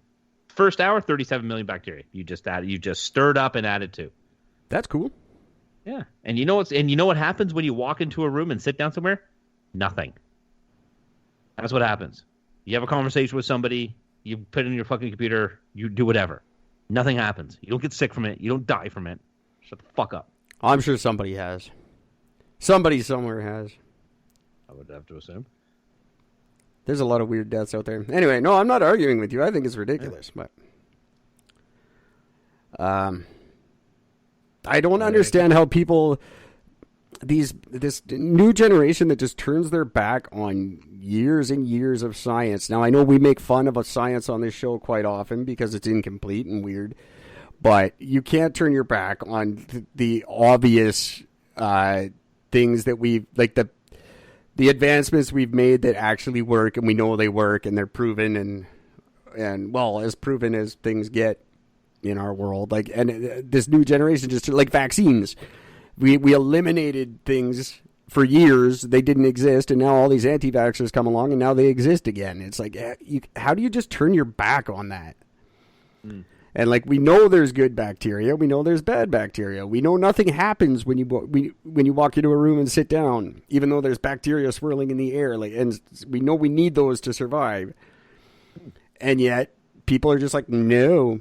First hour, 37 million bacteria. You just stirred up and added to. That's cool. Yeah, and you know what happens when you walk into a room and sit down somewhere? Nothing. That's what happens. You have a conversation with somebody, you put it in your fucking computer, you do whatever. Nothing happens. You don't get sick from it. You don't die from it. Shut the fuck up. I'm sure somebody has. Somebody somewhere has. I would have to assume. There's a lot of weird deaths out there. Anyway, no, I'm not arguing with you. I think it's ridiculous, but I don't understand how people, this new generation that just turns their back on years and years of science. Now, I know we make fun of a science on this show quite often because it's incomplete and weird, but you can't turn your back on the obvious things that we've, like the advancements we've made that actually work, and we know they work, and they're proven, and well, as proven as things get in our world. Like, and this new generation, just like vaccines, we eliminated things for years. They didn't exist, and now all these anti-vaxxers come along, and now they exist again. It's like, how do you just turn your back on that? And like, we know there's good bacteria, we know there's bad bacteria. We know nothing happens when you walk into a room and sit down, even though there's bacteria swirling in the air. Like, and we know we need those to survive. And yet, people are just like, no,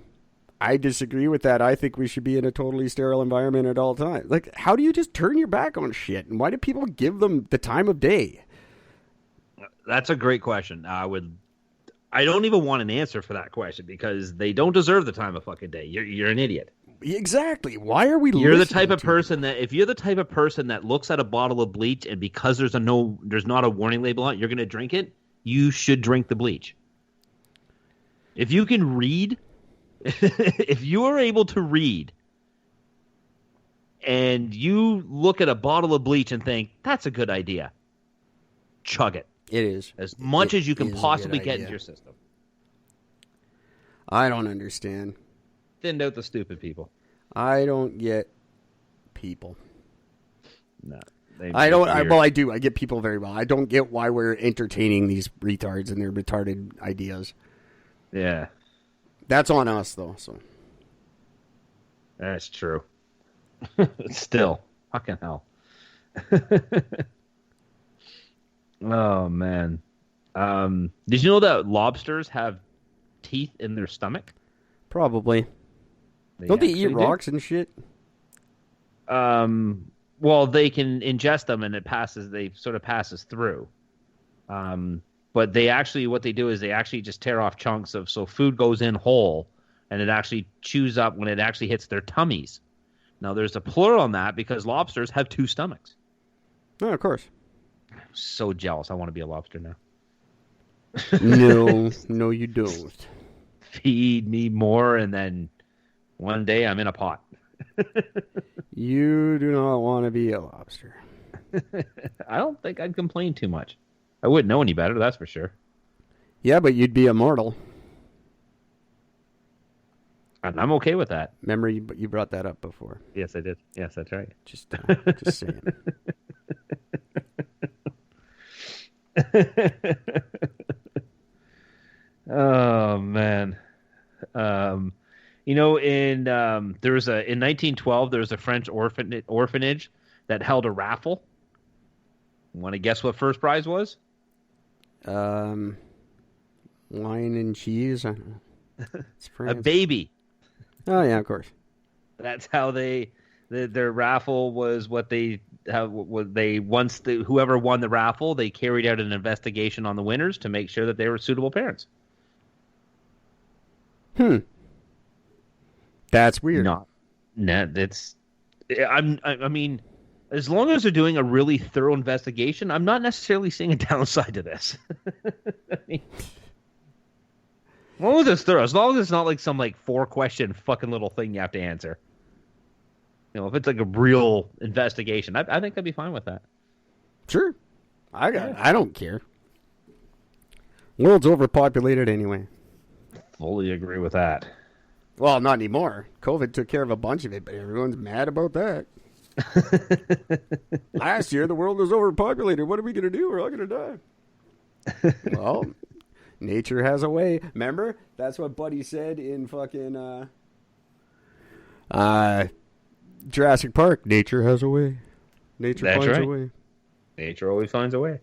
I disagree with that. I think we should be in a totally sterile environment at all times. Like, how do you just turn your back on shit? And why do people give them the time of day? That's a great question. I don't even want an answer for that question because they don't deserve the time of fucking day. You're an idiot. Exactly. Why are we? You're the type of person that if you're the type of person that looks at a bottle of bleach and because there's not a warning label on it, you're going to drink it. You should drink the bleach. If you can read, if you are able to read, and you look at a bottle of bleach and think that's a good idea, chug it. It is as much as you can possibly get into your system. I don't understand. Thinned out the stupid people. I don't get people. No. I do. I get people very well. I don't get why we're entertaining these retards and their retarded ideas. Yeah. That's on us, though. So that's true. Still. Fucking hell. Oh, man. Did you know that lobsters have teeth in their stomach? probably. Don't they eat rocks and shit? Well, they can ingest them and they sort of passes through. But what they do is they actually just tear off chunks so food goes in whole and it actually chews up when it actually hits their tummies. Now there's a plural on that because lobsters have 2 stomachs. Oh, of course. I'm so jealous. I want to be a lobster now. No, you don't. Feed me more and then one day I'm in a pot. You do not want to be a lobster. I don't think I'd complain too much. I wouldn't know any better, that's for sure. Yeah, but you'd be immortal. And I'm okay with that. Remember, you brought that up before. Yes, I did. Yes, that's right. Just saying. Oh man. In 1912 there was a French orphanage that held a raffle. Want to guess what first prize was? Wine and cheese. I don't know. It's France. A baby. Oh yeah, of course. That's how their raffle was. Whoever won the raffle, they carried out an investigation on the winners to make sure that they were suitable parents. That's weird. I mean, as long as they're doing a really thorough investigation, I'm not necessarily seeing a downside to this. As long as it's thorough, as long as it's not like some 4-question fucking little thing you have to answer. If it's like a real investigation, I think I'd be fine with that. Sure. I don't care. World's overpopulated anyway. Fully agree with that. Well, not anymore. COVID took care of a bunch of it, but everyone's mad about that. Last year, the world was overpopulated. What are we going to do? We're all going to die. Well, nature has a way. Remember? That's what Buddy said in fucking Jurassic Park. Nature has a way. Nature That's finds right. a way. Nature always finds a way.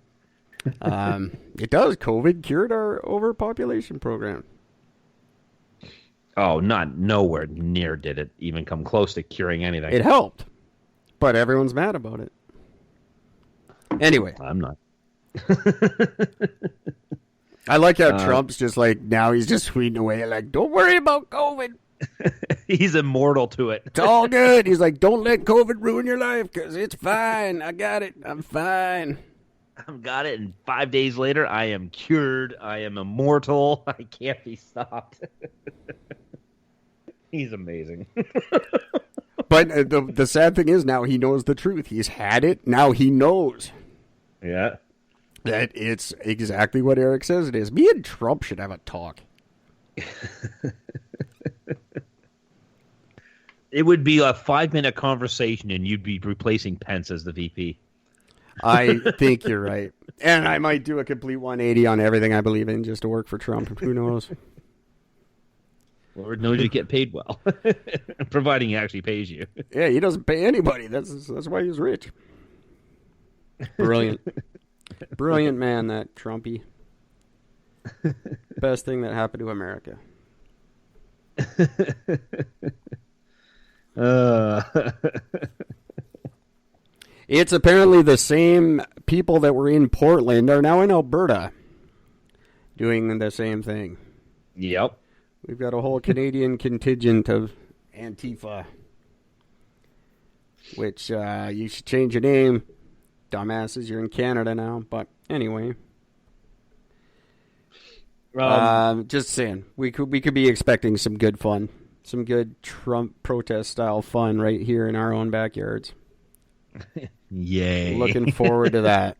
It does. COVID cured our overpopulation program. Oh, nowhere near did it even come close to curing anything. It helped, but everyone's mad about it. Anyway. I'm not. I like how Trump's just now he's just tweeting away don't worry about COVID. He's immortal to it. It's all good. He's like, don't let COVID ruin your life because it's fine. I got it. I'm fine. I've got it, and 5 days later, I am cured. I am immortal. I can't be stopped. He's amazing. But the sad thing is now he knows the truth. He's had it. Now he knows. Yeah. That it's exactly what Eric says it is. Me and Trump should have a talk. It would be a 5-minute conversation, and you'd be replacing Pence as the VP. I think you're right. And I might do a complete 180 on everything I believe in just to work for Trump. Who knows? Lord knows you get paid well, providing he actually pays you. Yeah, he doesn't pay anybody. That's why he's rich. Brilliant. Brilliant man, that Trumpy. Best thing that happened to America. It's apparently the same people that were in Portland are now in Alberta doing the same thing. Yep. We've got a whole Canadian contingent of Antifa, which you should change your name. Dumbasses, you're in Canada now. But anyway. Just saying, we could be expecting some good fun. Some good Trump protest style fun right here in our own backyards. Yay. Looking forward to that.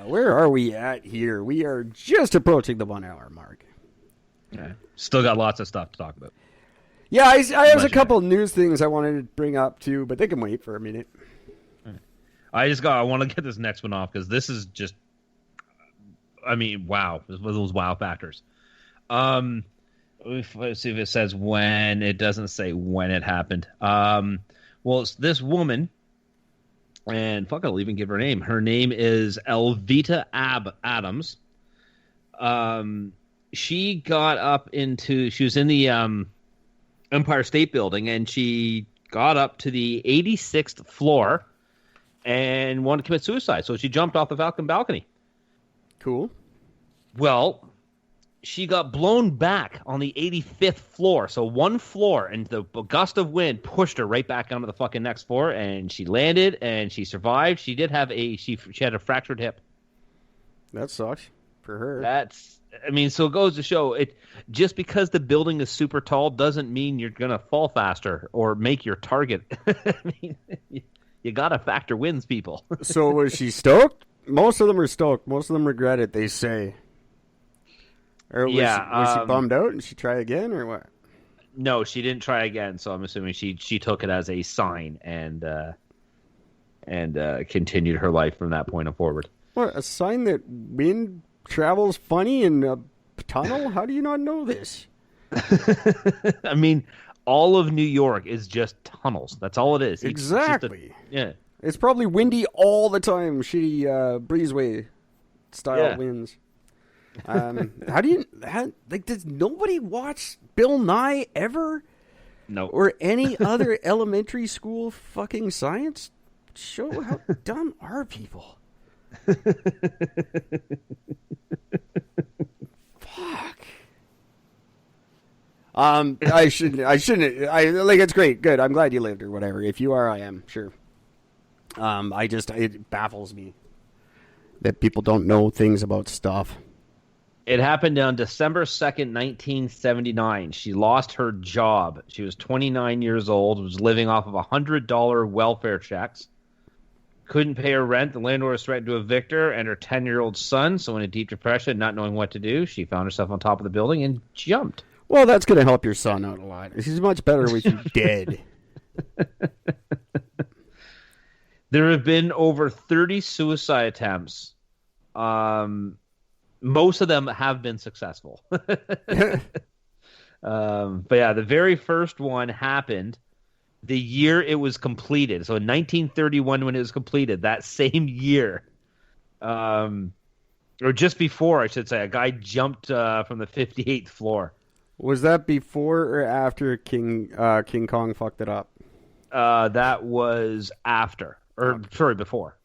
Where are we at here? We are just approaching the 1 hour mark. Yeah. Still got lots of stuff to talk about. Yeah, I have a couple news things I wanted to bring up too, but they can wait for a minute. I want to get this next one off because this is just, I mean, wow. This was those wow factors. Let's see if it says when. It doesn't say when it happened. Well, it's this woman, and fuck, I'll even give her name. Her name is Elvita Adams. She was in the Empire State Building, and she got up to the 86th floor and wanted to commit suicide. So she jumped off the Falcon balcony. Cool. Well, she got blown back on the 85th floor. So one floor, and the gust of wind pushed her right back onto the fucking next floor, and she landed, and she survived. She did have she had a fractured hip. That sucks for her. So it goes to show, it just because the building is super tall doesn't mean you're going to fall faster or make your target. I mean, you got to factor wins, people. So was she stoked? Most of them are stoked. Most of them regret it, they say. Or was she bummed out and she try again or what? No, she didn't try again. So I'm assuming she took it as a sign and continued her life from that point forward. What, a sign that wind travels funny in a tunnel? How do you not know this? I mean, all of New York is just tunnels. That's all it is. Exactly. Yeah. It's probably windy all the time. Shitty breezeway style winds. Does nobody watch Bill Nye ever? No. Or any other elementary school fucking science show? How dumb are people? Fuck. I shouldn't. It's great. Good. I'm glad you lived or whatever. If you are, I am. Sure. It baffles me that people don't know things about stuff. It happened on December 2nd, 1979. She lost her job. She was 29 years old, was living off of $100 welfare checks. Couldn't pay her rent. The landlord was threatened to evict her and her 10-year-old son. So in a deep depression, not knowing what to do, she found herself on top of the building and jumped. Well, that's going to help your son out a lot. He's much better with you dead. There have been over 30 suicide attempts. Most of them have been successful. But yeah, the very first one happened the year it was completed. So in 1931, when it was completed, that same year, or just before, I should say, a guy jumped from the 58th floor. Was that before or after King Kong fucked it up? That was after. Sorry, before.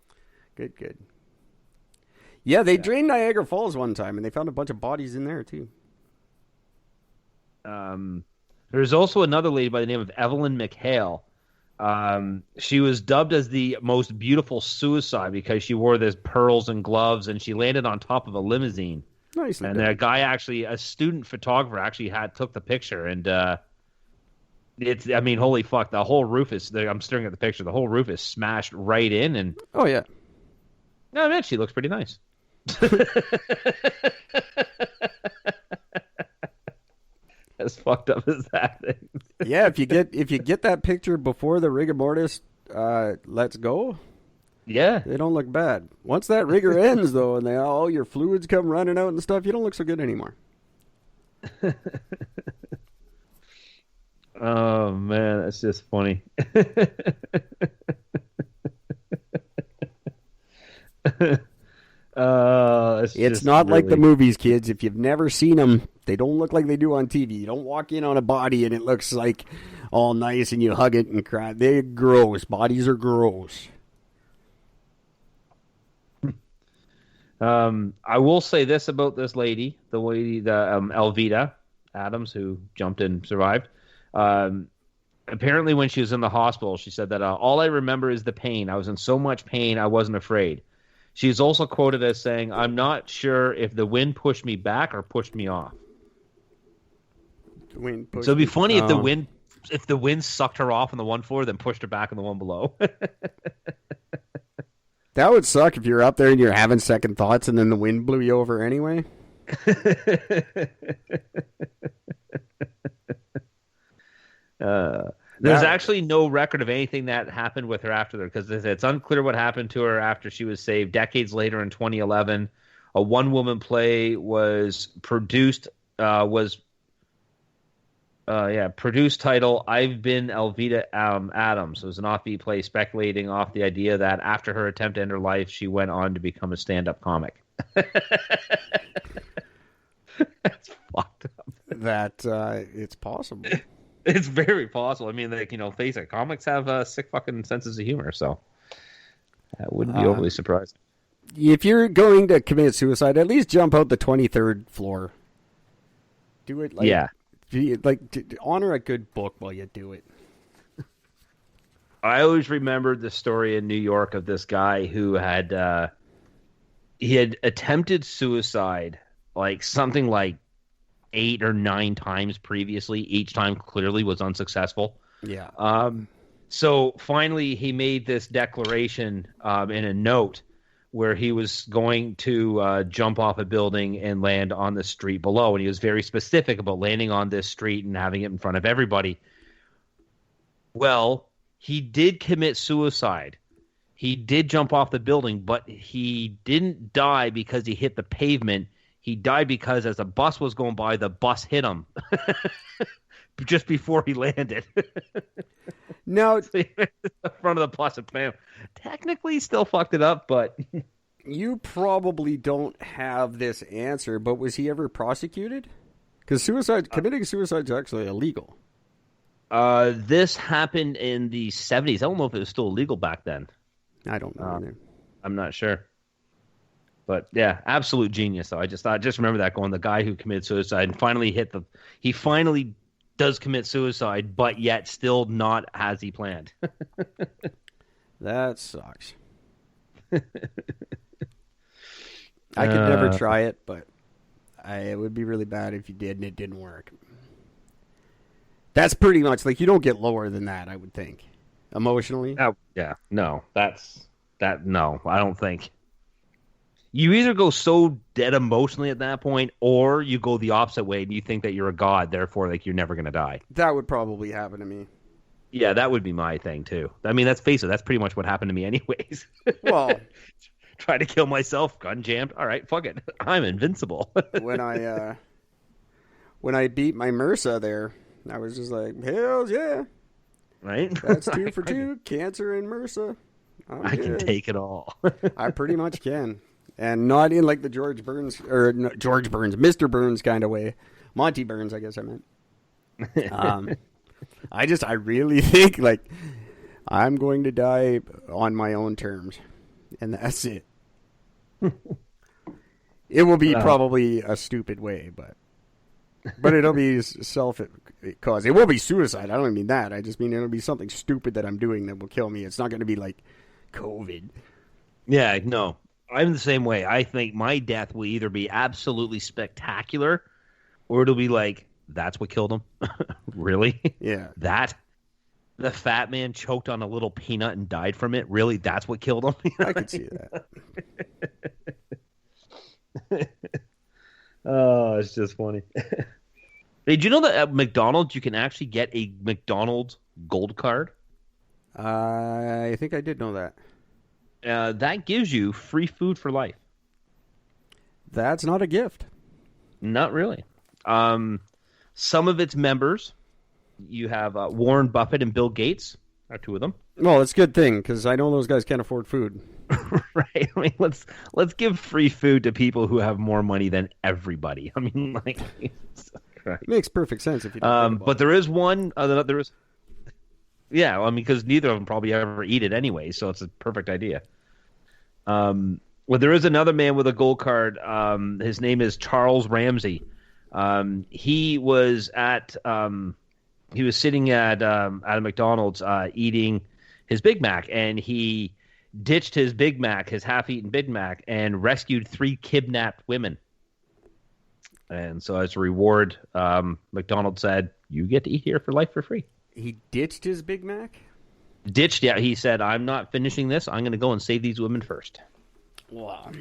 Good. Yeah, they drained Niagara Falls one time, and they found a bunch of bodies in there, too. There's also another lady by the name of Evelyn McHale. She was dubbed as the most beautiful suicide because she wore these pearls and gloves, and she landed on top of a limousine. Nice. And a guy a student photographer took the picture, and holy fuck, the whole roof is, I'm staring at the picture, the whole roof is smashed right in, and... Oh, yeah. No, man, she looks pretty nice. As fucked up as that thing. Yeah, if you get that picture before the rigor mortis lets go, yeah, they don't look bad. Once that rigor ends, though, and all your fluids come running out and stuff, you don't look so good anymore. Oh man, that's just funny. It's not like the movies, kids. If you've never seen them, they don't look like they do on TV. You don't walk in on a body and it looks like all nice and you hug it and cry. They're gross. Bodies are gross. I will say this about this lady, the Elvita Adams, who jumped and survived. Apparently when she was in the hospital, she said that all I remember is the pain. I was in so much pain, I wasn't afraid. She's also quoted as saying, I'm not sure if the wind pushed me back or pushed me off. So it'd be funny if the wind sucked her off on the one floor, then pushed her back on the one below. That would suck if you're up there and you're having second thoughts and then the wind blew you over anyway. There's actually no record of anything that happened with her after that, because it's unclear what happened to her after she was saved. Decades later, in 2011, a one-woman play was produced. Produced title "I've Been Elvita Adams." It was an offbeat play speculating off the idea that after her attempt to end her life, she went on to become a stand-up comic. That's fucked up. That it's possible. It's very possible. I mean, face it, comics have sick fucking senses of humor, so I wouldn't be overly surprised. If you're going to commit suicide, at least jump out the 23rd floor. Do it honor a good book while you do it. I always remembered the story in New York of this guy who had he had attempted suicide something like 8 or 9 times previously. Each time clearly was unsuccessful. Yeah. So finally he made this declaration in a note where he was going to jump off a building and land on the street below. And he was very specific about landing on this street and having it in front of everybody. Well, he did commit suicide. He did jump off the building, but he didn't die because he hit the pavement. He died because as a bus was going by, the bus hit him just before he landed. Now, in front of the bus, technically still fucked it up, but you probably don't have this answer. But was he ever prosecuted? Because committing suicide is actually illegal. This happened in the 70s. I don't know if it was still illegal back then. I don't know. I'm not sure. But yeah, absolute genius though. I just remember that going, the guy who committed suicide and finally he finally does commit suicide, but yet still not as he planned. That sucks. I could never try it, but it would be really bad if you did and it didn't work. That's pretty much you don't get lower than that, I would think. Emotionally. No, no, I don't think. You either go so dead emotionally at that point, or you go the opposite way and you think that you're a god, therefore you're never going to die. That would probably happen to me. Yeah, that would be my thing too. I mean, let's face it, that's pretty much what happened to me anyways. Well, try to kill myself, gun jammed. All right, fuck it. I'm invincible. when I beat my MRSA there, I was just like, hells yeah. Right? That's 2 for 2, cancer and MRSA. I can take it all. I pretty much can. And not in the Mr. Burns kind of way. Monty Burns, I guess I meant. I really think I'm going to die on my own terms. And that's it. It will be probably a stupid way, but it'll be self-caused. It will be suicide. I don't mean that. I just mean it'll be something stupid that I'm doing that will kill me. It's not going to be like COVID. Yeah, no. I'm the same way. I think my death will either be absolutely spectacular or it'll be that's what killed him. Really? Yeah. That? The fat man choked on a little peanut and died from it? Really? That's what killed him? I could see that. Oh, it's just funny. Hey, did you know that at McDonald's you can actually get a McDonald's gold card? I think I did know that. That gives you free food for life. That's not a gift. Not really. Some of its members, you have Warren Buffett and Bill Gates, are 2 of them. Well, it's a good thing because I know those guys can't afford food. Right. I mean, let's give free food to people who have more money than everybody. I mean, it makes perfect sense if you. Don't but there is one. There is. Yeah, I mean, because neither of them probably ever eat it anyway, so it's a perfect idea. Well, there is another man with a gold card. His name is Charles Ramsey. He was sitting at a McDonald's eating his Big Mac, and he ditched his Big Mac, his half-eaten Big Mac, and rescued 3 kidnapped women. And so as a reward, McDonald's said, "You get to eat here for life for free." He ditched his Big Mac? Ditched, yeah. He said, "I'm not finishing this. I'm going to go and save these women first." Wow.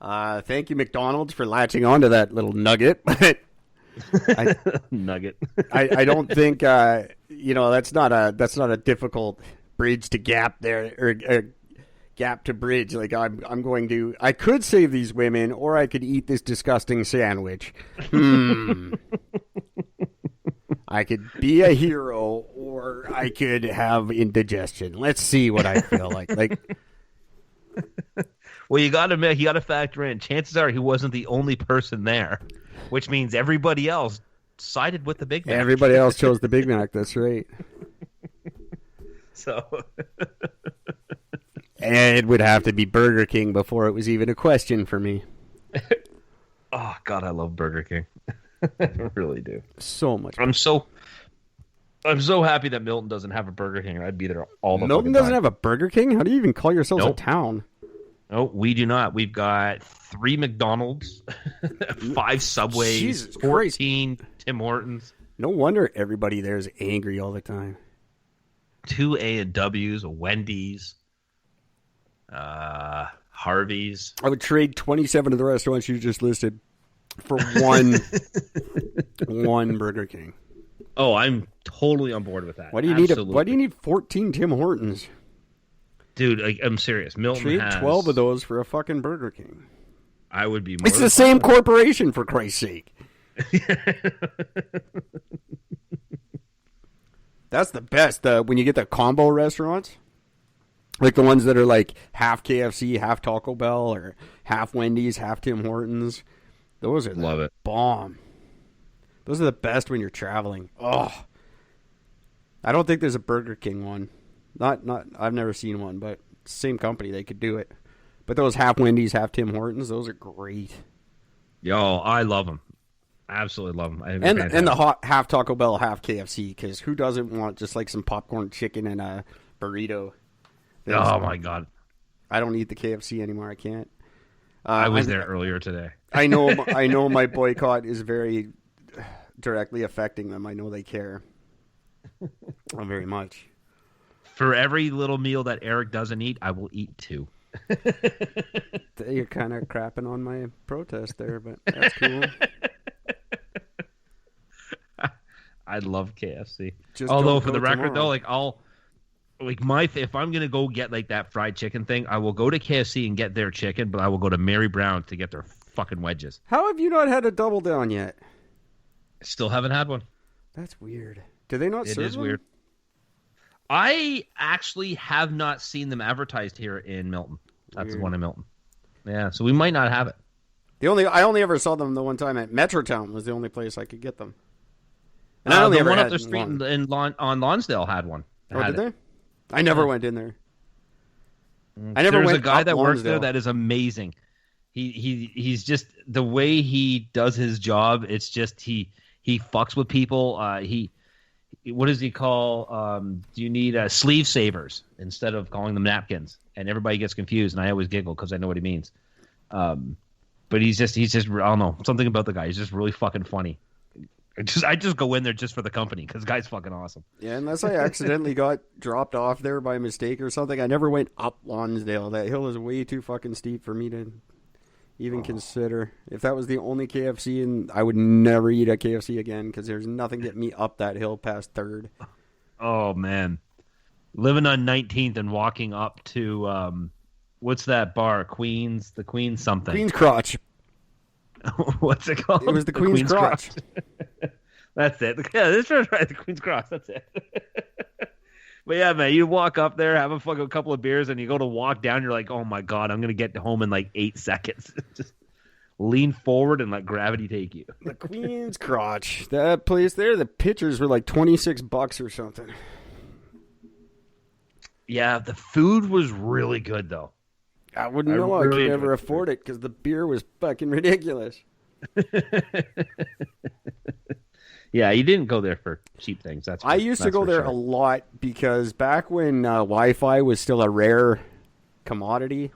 Thank you, McDonald's, for latching onto that little nugget. Nugget. I don't think that's not a difficult bridge to gap there, or gap to bridge. Like I could save these women, or I could eat this disgusting sandwich. I could be a hero, or I could have indigestion. Let's see what I feel like. Well, you got to factor in. Chances are he wasn't the only person there, which means everybody else sided with the Big Mac. Everybody else chose the Big Mac. That's right. So, and it would have to be Burger King before it was even a question for me. Oh God, I love Burger King. I really do. So much. I'm so happy that Milton doesn't have a Burger King. I'd be there all the Milton doesn't have a Burger King? How do you even call yourselves a town? No, we do not. We've got 3 McDonald's, 5 Subways, Jesus 14 Tim Hortons. No wonder everybody there is angry all the time. 2 A&Ws, a Wendy's, Harvey's. I would trade 27 of the restaurants you just listed for one Burger King. Oh, I'm totally on board with that. Why do you need 14 Tim Hortons? Dude, I'm serious. Milton Trade has 12 of those for a fucking Burger King. I would be more. It's the same corporation, for Christ's sake. That's the best. When you get the combo restaurants, like the ones that are like half KFC, half Taco Bell, or half Wendy's, half Tim Hortons. Those are Love it. Bomb. Those are the best when you're traveling. Oh, I don't think there's a Burger King one. Not. I've never seen one, but same company, they could do it. But those half Wendy's, half Tim Hortons, those are great. Yo, I love them. Absolutely love them. And the half Taco Bell, half KFC, because who doesn't want just like some popcorn chicken and a burrito? My God. I don't eat the KFC anymore. I can't. I was there earlier today. I know my boycott is very directly affecting them. I know they care very much. For every little meal that Eric doesn't eat, I will eat 2. You're kind of crapping on my protest there, but that's cool. I love KFC. Just Although don't for the go record tomorrow. though, if I'm gonna go get like that fried chicken thing, I will go to KFC and get their chicken, but I will go to Mary Brown to get their fucking wedges. How have you not had a double down yet? Still haven't had one. That's weird. Do they not serve them? It is weird. I actually have not seen them advertised here in Milton. That's the one in Milton. Yeah, so we might not have it. I only ever saw them the one time at Metrotown was the only place I could get them. And I only the ever one had up the street one. on Lonsdale had one. Did they? I never went in there. There's a guy that works there that is amazing. He's just the way he does his job. It's just he fucks with people. What does he call? Do you need sleeve savers instead of calling them napkins? And everybody gets confused, and I always giggle because I know what he means. But he's just I don't know, something about the guy. He's just really fucking funny. I just go in there just for the company because the guy's fucking awesome. Yeah, unless I accidentally got dropped off there by mistake or something. I never went up Lonsdale. That hill is way too fucking steep for me to even consider. If that was the only KFC, and I would never eat at KFC again because there's nothing getting me up that hill past 3rd. Oh man, living on 19th and walking up to what's that bar? The Queen's something. Queen's Crotch. What's it called? It was the Queen's Crotch. That's it. Yeah, this is right. The Queen's Cross. That's it. But yeah, man, you walk up there, have a couple of beers, and you go to walk down. You're like, oh my God, I'm gonna get home in like 8 seconds. Just lean forward and let gravity take you. The Queen's Crotch. That place there, the pitchers were like $26 or something. Yeah, the food was really good though. I wouldn't know. I could never afford it because the beer was fucking ridiculous. Yeah, you didn't go there for cheap things. I used to go there a lot because back when Wi-Fi was still a rare commodity,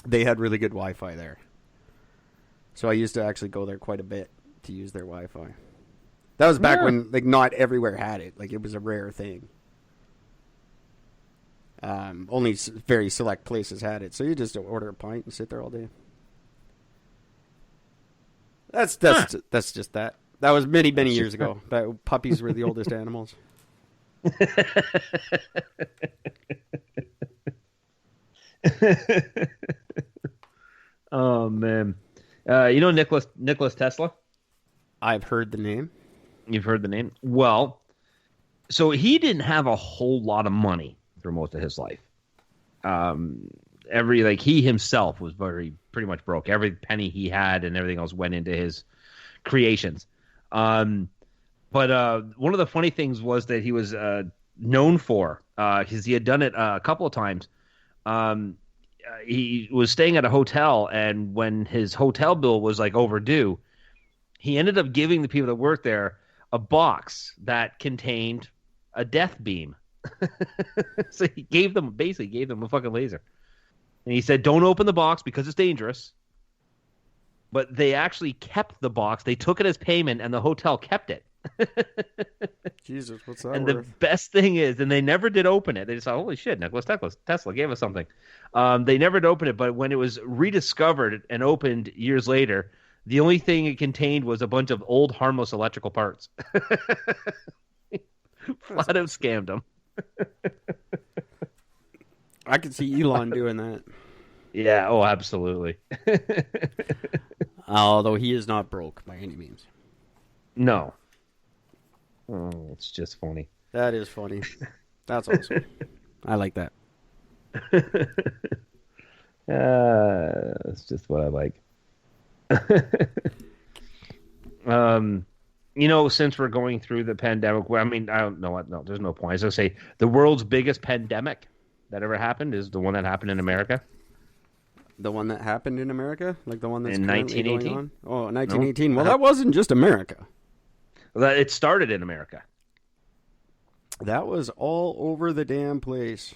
they had really good Wi-Fi there. So I used to actually go there quite a bit to use their Wi-Fi. That was back when like not everywhere had it. Like it was a rare thing. Only very select places had it. So you just order a pint and sit there all day. That's just that. That was many years ago. Puppies were the oldest animals. Oh man, you know Nicholas Tesla? I've heard the name. You've heard the name? Well, so he didn't have a whole lot of money for most of his life. He himself was pretty much broke. Every penny he had and everything else went into his creations. But one of the funny things was that he was known for, because he had done it a couple of times. He was staying at a hotel, and when his hotel bill was like overdue, he ended up giving the people that worked there a box that contained a death beam. So he gave them a fucking laser. And he said, don't open the box because it's dangerous. But they actually kept the box. They took it as payment, and the hotel kept it. Jesus, what's that And worth? the best thing is, and they never did open it. They just thought, holy shit, Nicholas Tesla gave us something. They never did open it, but when it was rediscovered and opened years later, the only thing it contained was a bunch of old harmless electrical parts. Flat out scammed them. I could see Elon doing that. Yeah, oh, absolutely. Although he is not broke by any means. No. Oh, it's just funny. That is funny. That's awesome. I like that. That's just what I like. Since we're going through the pandemic, I don't know what. No, there's no point. I was going to say the world's biggest pandemic that ever happened is the one that happened in America. The one that happened in America? Like the one that's in currently 1918? going on? Oh, 1918. No. Well, that wasn't just America. It started in America. That was all over the damn place.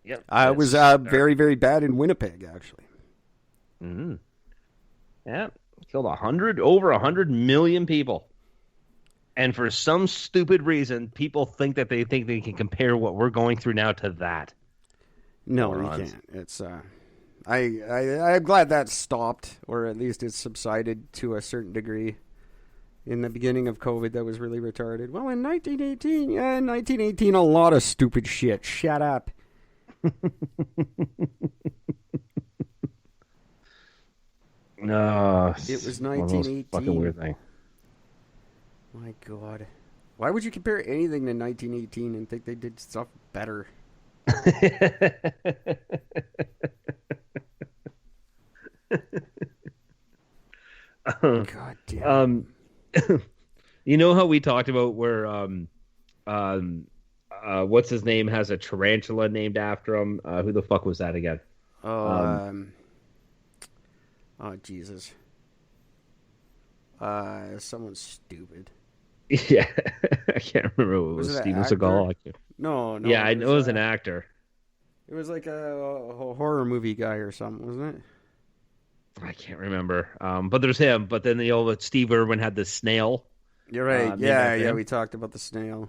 Yep. I was very, very bad in Winnipeg, actually. Mm-hmm. Yeah. Killed over 100 million people. And for some stupid reason, people think they can compare what we're going through now to that. No, you can't. It's I'm glad that stopped, or at least it subsided to a certain degree. In the beginning of COVID, that was really retarded. Well, in 1918, a lot of stupid shit. Shut up. No, it was 1918. Fucking weird thing. My God, why would you compare anything to 1918 and think they did stuff better? God damn. You know how we talked about where what's his name has a tarantula named after him? Who the fuck was that again? Oh Jesus. Someone stupid. Yeah, I can't remember what it was. Steven Seagal. No. Yeah, I know it was an actor. It was like a horror movie guy or something, wasn't it? I can't remember. But there's him. But then Steve Irwin had the snail. You're right. Yeah. We talked about the snail.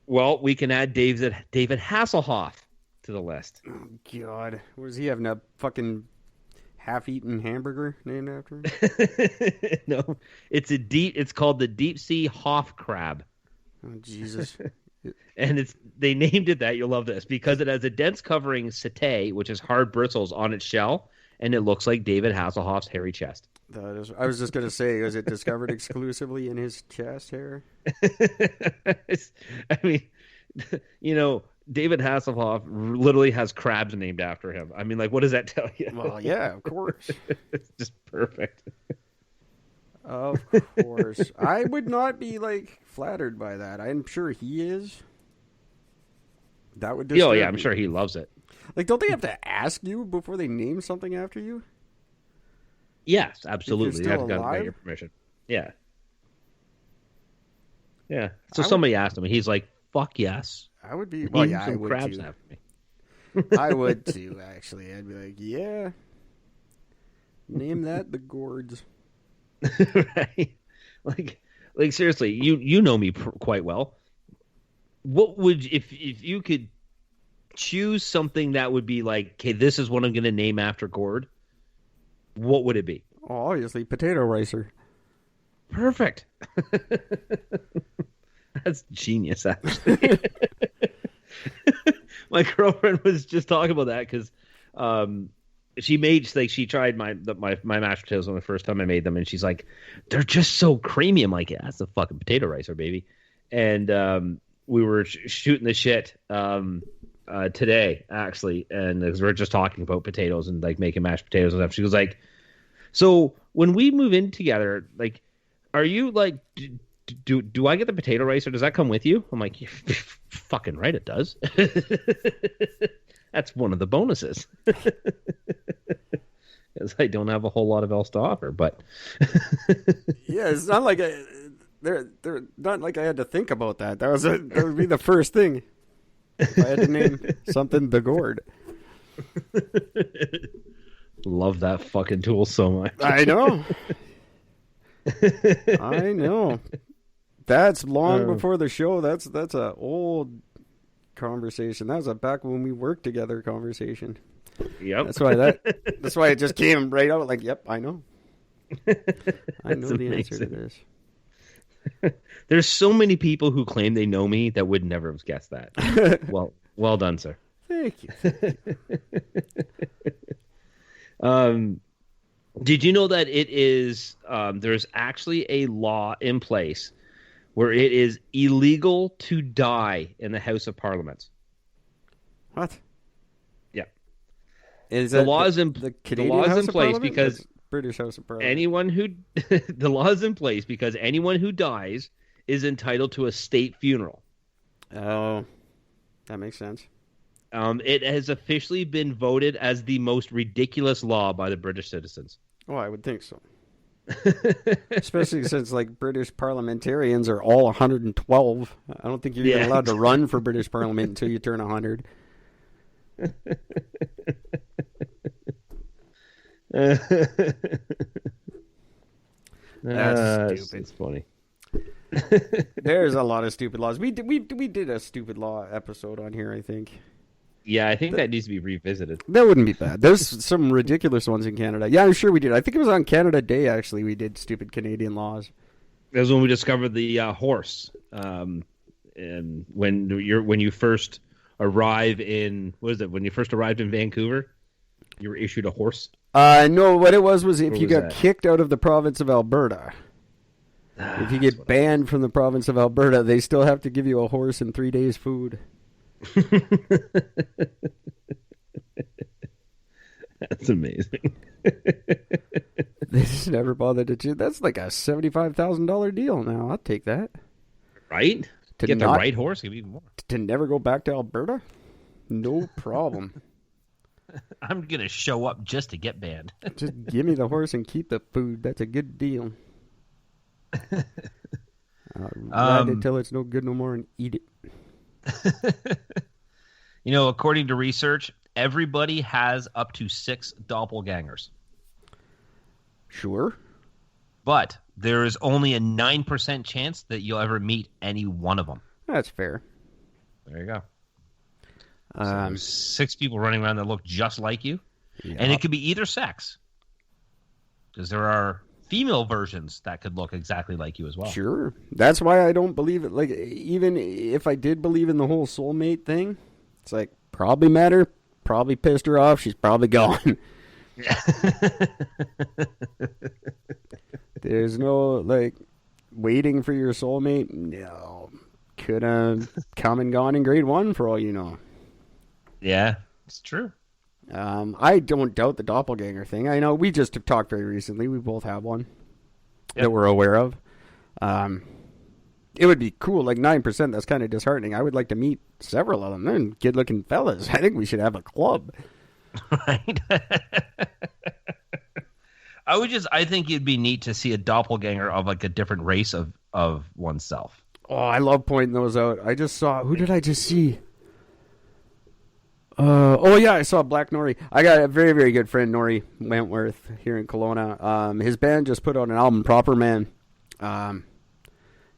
Well, we can add David Hasselhoff to the list. Oh God, was he having a fucking half-eaten hamburger named after him? No, it's called the deep sea Hoff crab. Oh Jesus. And they named it that. You'll love this because it has a dense covering setae, which is hard bristles on its shell, and it looks like David Hasselhoff's hairy chest. I was just going to say, was it discovered exclusively in his chest hair? I mean, David Hasselhoff literally has crabs named after him. I mean, like, what does that tell you? Well, yeah, of course. It's just perfect. Of course. I would not be, flattered by that. I'm sure he is. That would disturb I'm me. sure he loves it. Don't they have to ask you before they name something after you? Yes, absolutely. You have to get your permission. Yeah. Yeah. So somebody asked him, and he's like, fuck yes. I would be... Well, yeah, I would crabs too. After me. I would too, actually. I'd be like, yeah. Name that the Gords. Right? Like seriously, you know me quite well. What would... If you could choose something that would be like, okay, this is what I'm going to name after Gord, what would it be? Oh, obviously, potato ricer. perfect. That's genius, actually. My girlfriend was just talking about that because she tried my mashed potatoes on the first time I made them, and she's like, they're just so creamy. I'm like, yeah, that's a fucking potato ricer, baby. And we were shooting the shit today, actually, and because we're just talking about potatoes and like making mashed potatoes and stuff. She was like, so when we move in together, like, are you like, do I get the potato ricer? Does that come with you? I'm like, you're fucking right, it does. That's one of the bonuses. Because I don't have a whole lot of else to offer, but yeah, it's not like they're not like I had to think about that. That would be the first thing if I had to name something the Gord. Love that fucking tool so much. I know. I know. That's long before the show. That's a old conversation. That was a back when we worked together conversation. Yep. That's why it just came right out like, yep, I know. I know the answer to this. There's so many people who claim they know me that would never have guessed that. Well done, sir. Thank you. Did you know that it is there's actually a law in place where it is illegal to die in the House of Parliament? What? Yeah. The law is in place because British House of Parliament. The law is in place because anyone who dies is entitled to a state funeral. Oh, that makes sense. It has officially been voted as the most ridiculous law by the British citizens. Oh, I would think so. Especially since like British parliamentarians are all 112. I don't think you're even allowed to run for British Parliament until you turn 100. That's stupid. It's funny. There's a lot of stupid laws. We did a stupid law episode on here, I think. Yeah, I think that needs to be revisited. That wouldn't be bad. There's some ridiculous ones in Canada. Yeah, I'm sure we did. I think it was on Canada Day, actually, we did stupid Canadian laws. That was when we discovered the horse. And when you first arrive in, what is it? When you first arrived in Vancouver, you were issued a horse? No, what it was if you got kicked out of the province of Alberta. If you get banned from the province of Alberta, they still have to give you a horse and 3 days' food. That's amazing. They just never bothered to choose. That's like a $75,000 deal now. I'll take that. Right? To get the right horse, give even more. To never go back to Alberta? No problem. I'm going to show up just to get banned. Just give me the horse and keep the food. That's a good deal. Ride it till it's no good no more and eat it. According to research, everybody has up to 6 doppelgangers. Sure. But there is only a 9% chance that you'll ever meet any one of them. That's fair. There you go. So 6 people running around that look just like you. Yeah. And it could be either sex. Because there are female versions that could look exactly like you as well. Sure. That's why I don't believe it. Like, even if I did believe in the whole soulmate thing, it's like, probably met her, probably pissed her off, she's probably gone. There's no, like, waiting for your soulmate. No. Could have come and gone in grade 1 for all you know. Yeah, it's true. I don't doubt the doppelganger thing. I know we just have talked very recently. We both have one that we're aware of. It would be cool, like 9%. That's kind of disheartening. I would like to meet several of them. They're good-looking fellas. I think we should have a club. Right. I think it'd be neat to see a doppelganger of like a different race of oneself. Oh, I love pointing those out. I just saw, who did I just see? I saw Black Nori. I got a very, very good friend, Nori Wentworth, here in Kelowna. His band just put out an album, Proper Man.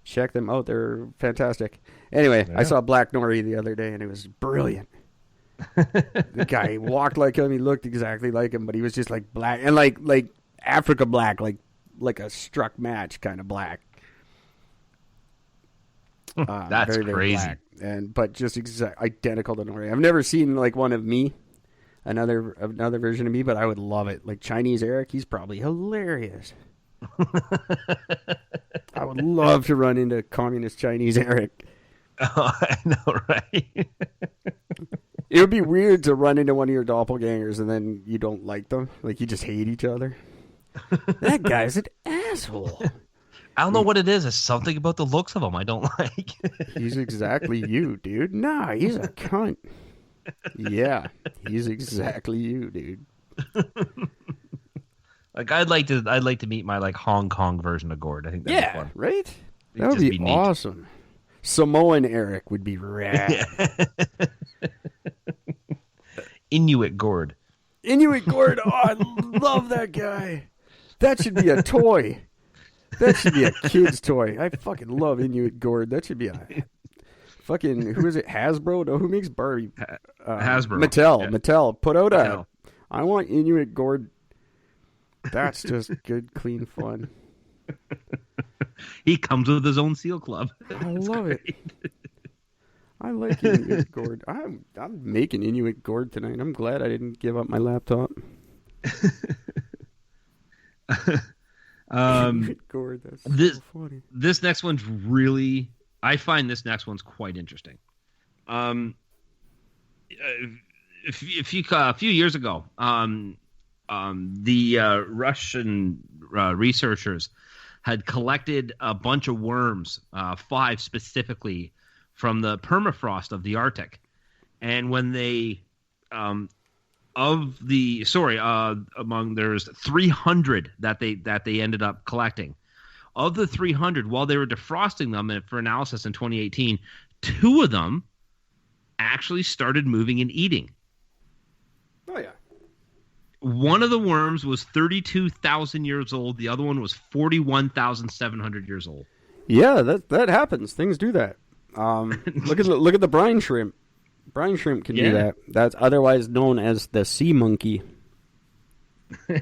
Check them out. They're fantastic. Anyway, I saw Black Nori the other day, and it was brilliant. The guy, he walked like him. He looked exactly like him, but he was just like black. And like Africa black, like like a struck match kind of black. That's very, very crazy. black. But just identical to Nori. I've never seen like one of me, another version of me, but I would love it. Like Chinese Eric, he's probably hilarious. I would love to run into communist Chinese Eric. Oh, I know, right? It would be weird to run into one of your doppelgangers and then you don't like them. Like you just hate each other. That guy's an asshole. I don't know what it is. It's something about the looks of him I don't like. He's exactly you, dude. Nah, he's a cunt. Yeah, he's exactly you, dude. Like I'd like to meet my like Hong Kong version of Gord. I think that'd be fun. Right? That would be awesome. Samoan Eric would be rad. Inuit Gord. Inuit Gord, oh, I love that guy. That should be a toy. That should be a kid's toy. I fucking love Inuit Gord. That should be a fucking, who is it? Hasbro? No, who makes Barbie? Hasbro. Mattel. Yeah. Mattel. Put out Mattel. I want Inuit Gord. That's just good, clean fun. He comes with his own seal club. I love it. I like Inuit Gord. I'm making Inuit Gord tonight. I'm glad I didn't give up my laptop. Inuit Gord, that's so funny. This next one's really. I find this next one's quite interesting. A few years ago, the Russian researchers had collected a bunch of worms, 5 specifically, from the permafrost of the Arctic. And when they, there's 300 that they ended up collecting. Of the 300, while they were defrosting them for analysis in 2018, 2 of them actually started moving and eating. Oh, yeah. One of the worms was 32,000 years old. The other one was 41,700 years old. Yeah, that happens. Things do that. Look at the brine shrimp. Brine shrimp can do that. That's otherwise known as the sea monkey.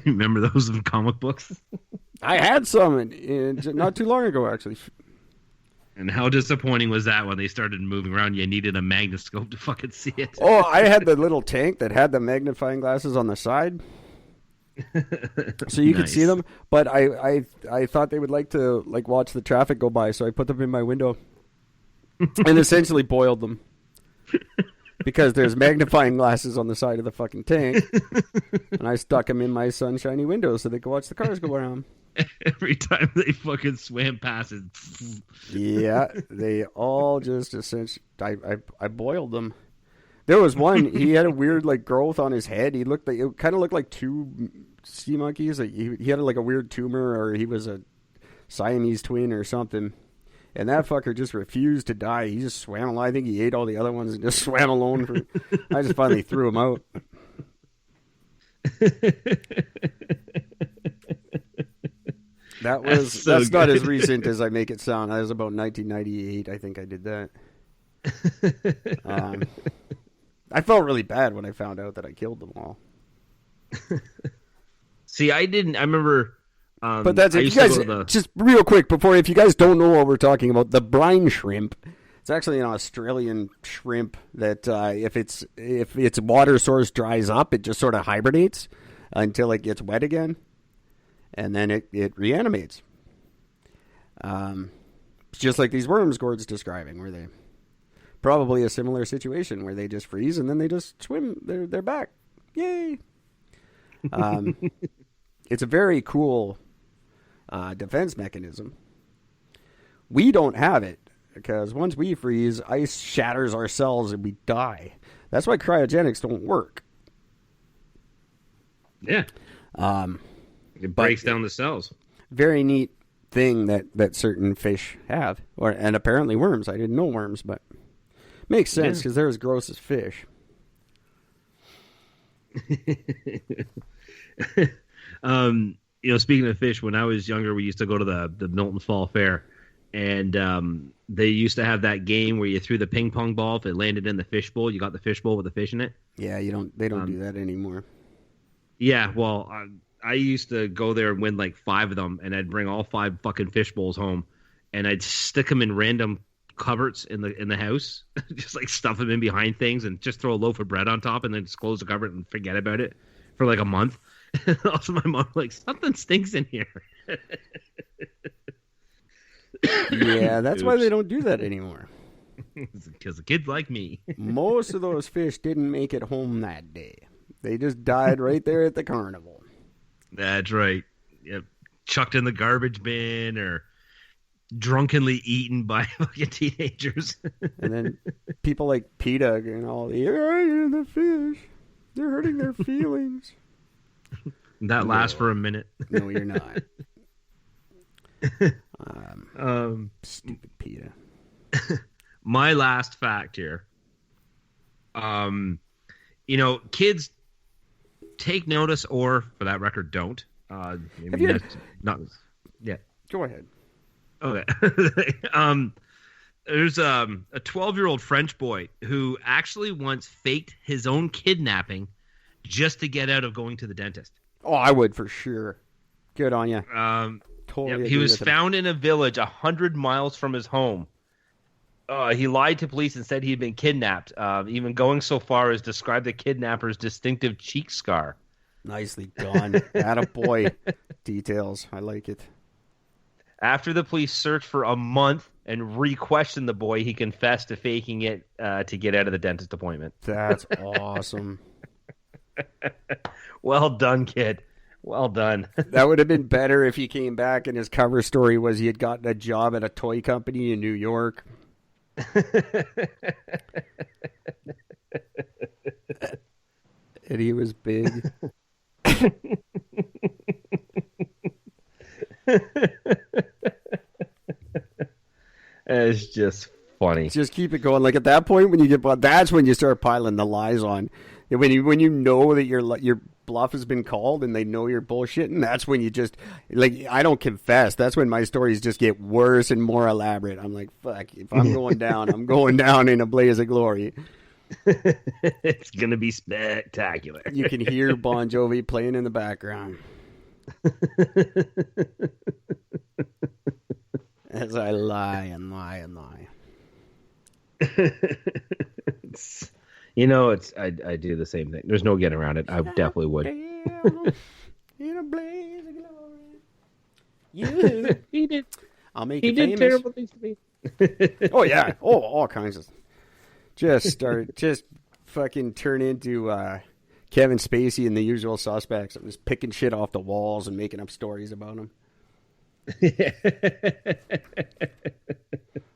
Remember those in comic books? I had some not too long ago, actually. And how disappointing was that when they started moving around? You needed a magnoscope to fucking see it. Oh, I had the little tank that had the magnifying glasses on the side, so you could see them. But I thought they would like to watch the traffic go by, so I put them in my window and essentially boiled them because there's magnifying glasses on the side of the fucking tank, and I stuck them in my sunshiny window so they could watch the cars go around. Every time they fucking swam past it. Yeah, they all just essentially. I boiled them. There was one. He had a weird growth on his head. It kind of looked like 2 sea monkeys. He had a weird tumor, or he was a Siamese twin or something. And that fucker just refused to die. He just swam along. I think he ate all the other ones and just swam alone. I just finally threw him out. That's not as recent as I make it sound. That was about 1998. I think I did that. I felt really bad when I found out that I killed them all. See, I didn't. I remember. But that's it. You guys, just real quick before, if you guys don't know what we're talking about, the brine shrimp. It's actually an Australian shrimp that if its water source dries up, it just sort of hibernates until it gets wet again. And then it reanimates. Just like these worms Gord's describing, where they probably a similar situation where they just freeze and then they just swim. They're back. Yay! It's a very cool defense mechanism. We don't have it because once we freeze, ice shatters our cells and we die. That's why cryogenics don't work. Yeah. It breaks down the cells. Very neat thing that certain fish have, and apparently worms. I didn't know worms, but makes sense because they're as gross as fish. Speaking of fish, when I was younger, we used to go to the Milton Fall Fair, and they used to have that game where you threw the ping pong ball. If it landed in the fish bowl, you got the fish bowl with the fish in it. Yeah, they don't do that anymore. Yeah, well, I used to go there and win like 5 of them, and I'd bring all 5 fucking fish bowls home, and I'd stick them in random cupboards in the house, just like stuff them in behind things, and just throw a loaf of bread on top, and then just close the cupboard and forget about it for like a month. And also, my mom like, something stinks in here. Yeah, that's why they don't do that anymore. Because the kids like me. Most of those fish didn't make it home that day. They just died right there at the carnival. That's right. Yep. Chucked in the garbage bin or drunkenly eaten by fucking teenagers. And then people like PETA and all, you're the fish. They're hurting their feelings. That lasts for a minute. No, you're not. Stupid PETA. My last fact here. Kids take notice, or for that record, don't. Maybe not. Yeah. Go ahead. Okay. There's a 12-year-old French boy who actually once faked his own kidnapping just to get out of going to the dentist. Oh, I would for sure. Good on you. Totally. Yep, he was found in a village 100 miles from his home. He lied to police and said he had been kidnapped, even going so far as describe the kidnapper's distinctive cheek scar. Nicely done. Attaboy. Details. I like it. After the police searched for a month and re-questioned the boy, he confessed to faking it to get out of the dentist appointment. That's awesome. Well done, kid. Well done. That would have been better if he came back and his cover story was he had gotten a job at a toy company in New York. And he was big. It's just funny. Just keep it going. Like at that point, when you get bought, that's when you start piling the lies on. And when you know that your bluff has been called and they know you're bullshitting, that's when you just like I don't confess. That's when my stories just get worse and more elaborate. I'm like, fuck. If I'm going down, I'm going down in a blaze of glory. It's gonna be spectacular. You can hear Bon Jovi playing in the background as I lie and lie and lie. I do the same thing. There's no getting around it. I definitely would. In a blaze of glory. You. He did. I'll make He it did famous. terrible things to me. Oh yeah. Oh, all kinds of. Just fucking turn into Kevin Spacey and The Usual Suspects. I'm just picking shit off the walls and making up stories about him.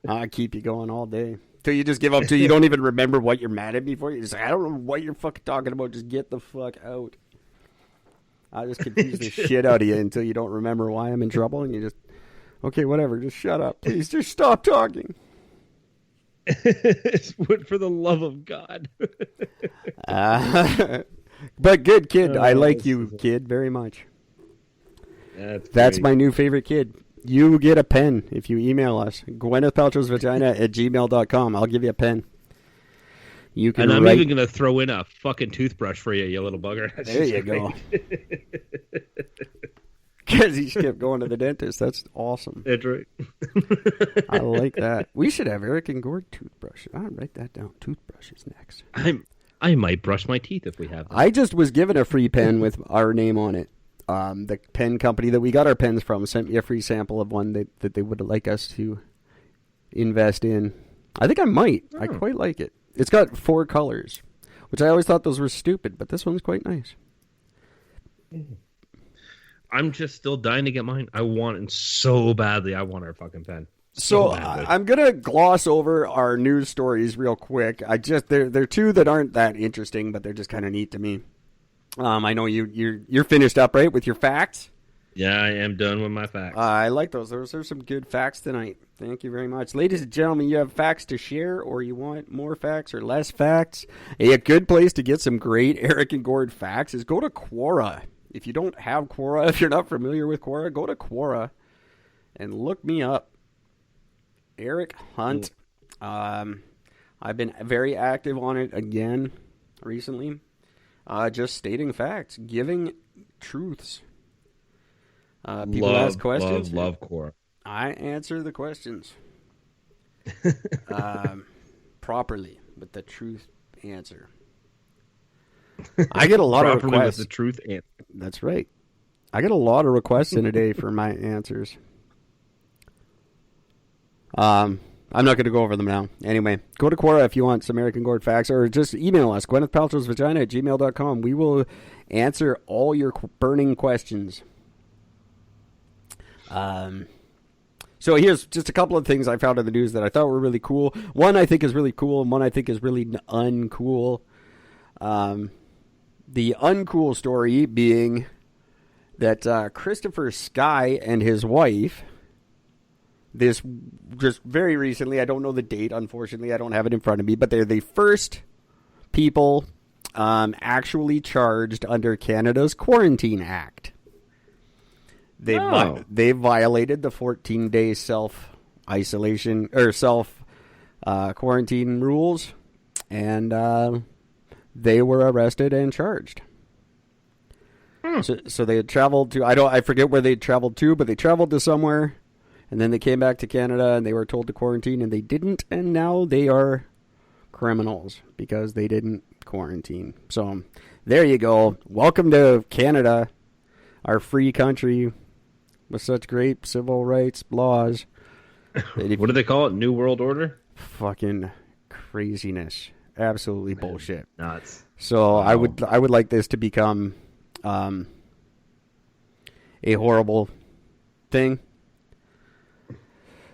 I'll keep you going all day. Till you just give up, till you don't even remember what you're mad at me for. You just I don't know what you're fucking talking about. Just get the fuck out. I'll just confuse the shit out of you until you don't remember why I'm in trouble. And you just, okay, whatever. Just shut up. Please just stop talking. For the love of God. But good kid. I like you, kid, very much. That's my new favorite kid. You get a pen if you email us. GwynethPaltrowsVagina@gmail.com. I'll give you a pen. You can. And I'm even going to throw in a fucking toothbrush for you, you little bugger. There you go. Because he kept going to the dentist. That's awesome. That's right. I like that. We should have Eric and Gord toothbrush. I'll write that down. Toothbrushes next. I might brush my teeth if we have them. I just was given a free pen with our name on it. The pen company that we got our pens from sent me a free sample of one that they would like us to invest in. I think I might. I quite like it. It's got 4 colors, which I always thought those were stupid, but this one's quite nice. I'm just still dying to get mine. I want it so badly. I want our fucking pen. So I'm going to gloss over our news stories real quick. They're 2 that aren't that interesting, but they're just kind of neat to me. I know you're finished up, right, with your facts? Yeah, I am done with my facts. I like those. Those are some good facts tonight. Thank you very much. Ladies and gentlemen, you have facts to share, or you want more facts or less facts? A good place to get some great Eric and Gord facts is go to Quora. If you don't have Quora, if you're not familiar with Quora, go to Quora and look me up. Eric Hunt. I've been very active on it again recently. Just stating facts, giving truths People ask questions. Love Quora. I answer the questions properly with the truth answer. I get a lot of requests. With the truth answer. That's right. I get a lot of requests in a day for my answers. I'm not going to go over them now. Anyway, go to Quora if you want some Eric and Gord facts, or just email us, gwynethpaltrowsvagina@gmail.com. We will answer all your burning questions. So here's just a couple of things I found in the news that I thought were really cool. One I think is really cool, and one I think is really uncool. The uncool story being that Christopher Sky and his wife, this just very recently, I don't know the date, unfortunately, I don't have it in front of me, but they're the first people actually charged under Canada's Quarantine Act. They violated the 14-day self-isolation or self-quarantine rules, and they were arrested and charged. So they had traveled to, I forget where they traveled to, but they traveled to somewhere, and then they came back to Canada, and they were told to quarantine, and they didn't, and now they are criminals because they didn't quarantine. So there you go. Welcome to Canada, our free country with such great civil rights laws. What do they call it? New World Order? Fucking craziness. Absolutely bullshit. Nuts. So wow. I would like this to become a horrible thing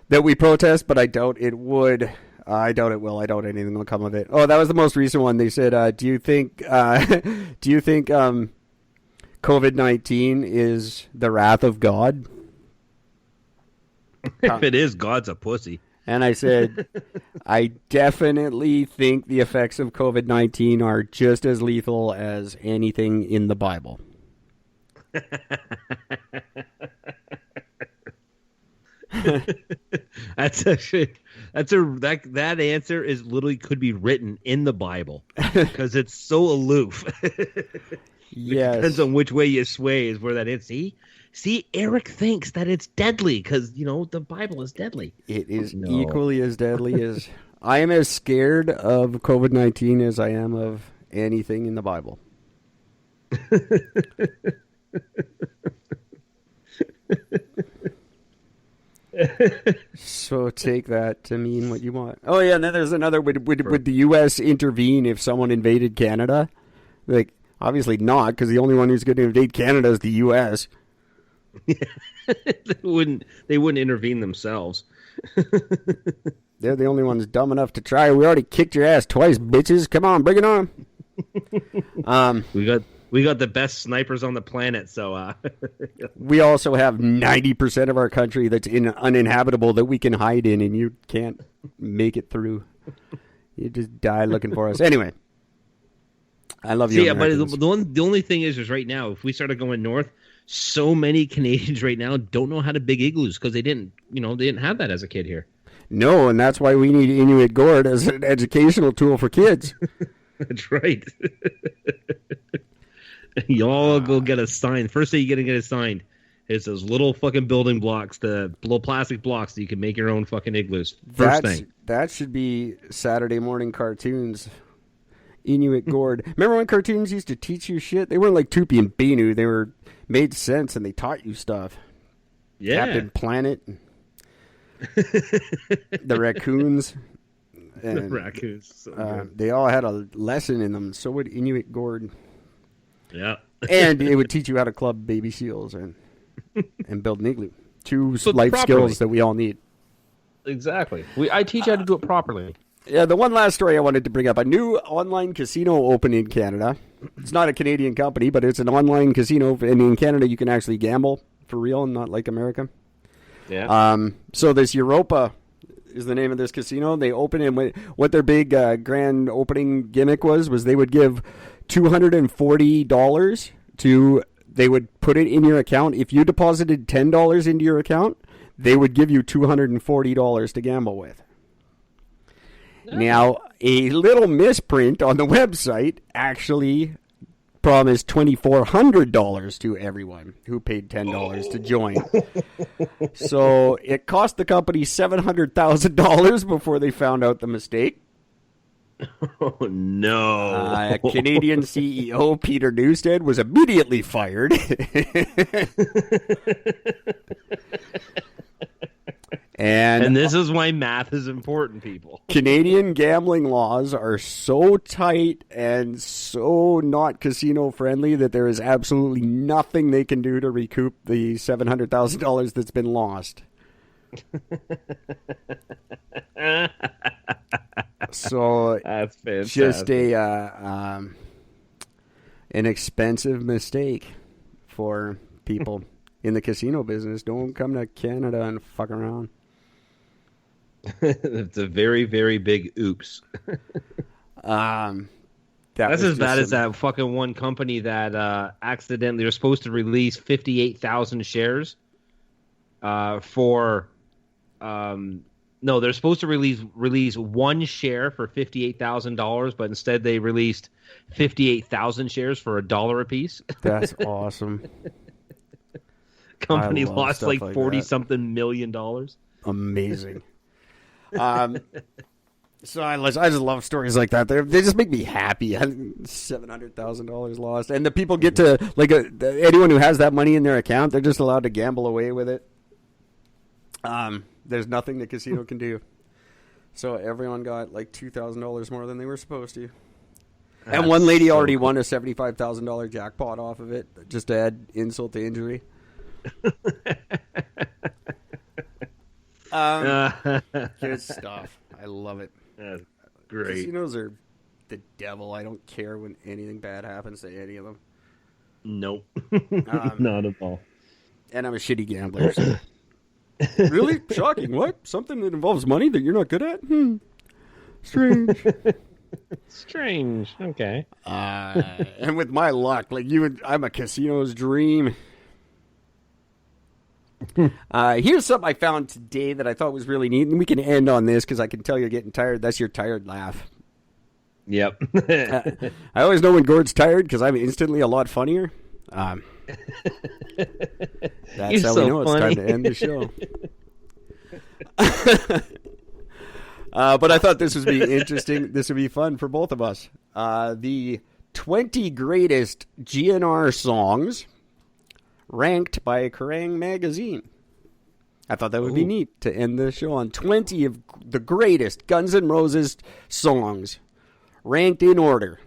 that we protest, but I doubt it would. I doubt it will. I doubt anything will come of it. Oh, that was the most recent one. They said, "Do you think COVID-19 is the wrath of God?" If it is, God's a pussy. And I said, I definitely think the effects of COVID-19 are just as lethal as anything in the Bible. That answer is literally could be written in the Bible because it's so aloof. Yes. It depends on which way you sway is where that is. See, Eric thinks that it's deadly because, the Bible is deadly. It is equally as deadly as... I am as scared of COVID-19 as I am of anything in the Bible. So take that to mean what you want. Oh, yeah, and then there's another... Would the U.S. intervene if someone invaded Canada? Like, obviously not, because the only one who's going to invade Canada is the U.S., They wouldn't intervene themselves. They're the only ones dumb enough to try. We already kicked your ass twice, bitches. Come on, bring it on. We got the best snipers on the planet, so we also have 90% of our country that's uninhabitable that we can hide in, and you can't make it through. You just die looking for us. Anyway, I love you. Yeah, but the only thing is right now, if we started going north, so many Canadians right now don't know how to big igloos because they didn't have that as a kid here. No, and that's why we need Inuit Gord as an educational tool for kids. That's right. Y'all go get a sign. First thing you're gonna get a sign is those little fucking building blocks, the little plastic blocks that you can make your own fucking igloos. First thing. That should be Saturday morning cartoons. Inuit Gord. Remember when cartoons used to teach you shit? They weren't like Tupi and Binu. They made sense and they taught you stuff. Yeah. Captain Planet. The raccoons. And, the raccoons. So they all had a lesson in them. So would Inuit Gord. Yeah. And it would teach you how to club baby seals and build an igloo. Two life skills that we all need. Exactly. I teach you how to do it properly. Yeah, the one last story I wanted to bring up. A new online casino opened in Canada. It's not a Canadian company, but it's an online casino. And in Canada, you can actually gamble for real, not like America. Yeah. So this Europa is the name of this casino. They opened, and what their big grand opening gimmick was they would give $240 they would put it in your account. If you deposited $10 into your account, they would give you $240 to gamble with. Now, a little misprint on the website actually promised $2,400 to everyone who paid $10 to join. So it cost the company $700,000 before they found out the mistake. Oh, no. Canadian CEO Peter Newstead was immediately fired. And this is why math is important, people. Canadian gambling laws are so tight and so not casino friendly that there is absolutely nothing they can do to recoup the $700,000 that's been lost. So that's fantastic. Just an expensive mistake for people in the casino business. Don't come to Canada and fuck around. It's a very, very big oops. That's as bad as that fucking one company that accidentally were supposed to release 58,000 shares for no, they're supposed to release one share for $58,000, but instead they released 58,000 shares for $1 a piece. That's awesome. Company lost like 40-something million dollars. Amazing. So I just love stories like that. They just make me happy. $700,000 lost, and the people get to anyone who has that money in their account, they're just allowed to gamble away with it. There's nothing the casino can do. So everyone got like $2,000 more than they were supposed to. And one lady already won a $75,000 jackpot off of it, just to add insult to injury. Good stuff. I love it. That's great. Casinos are the devil. I don't care when anything bad happens to any of them. Nope. Not at all. And I'm a shitty gambler. So. Really? Shocking. What? Something that involves money that you're not good at? Strange. Strange. Okay. And with my luck, I'm a casino's dream. Here's something I found today that I thought was really neat, and we can end on this because I can tell you're getting tired. That's your tired laugh. Yep. I always know when Gord's tired because I'm instantly a lot funnier. That's how we know it's time to end the show. But I thought this would be interesting. This would be fun for both of us. The 20 greatest GNR songs ranked by Kerrang! Magazine. I thought that would be neat to end the show on 20 of the greatest Guns N' Roses songs ranked in order.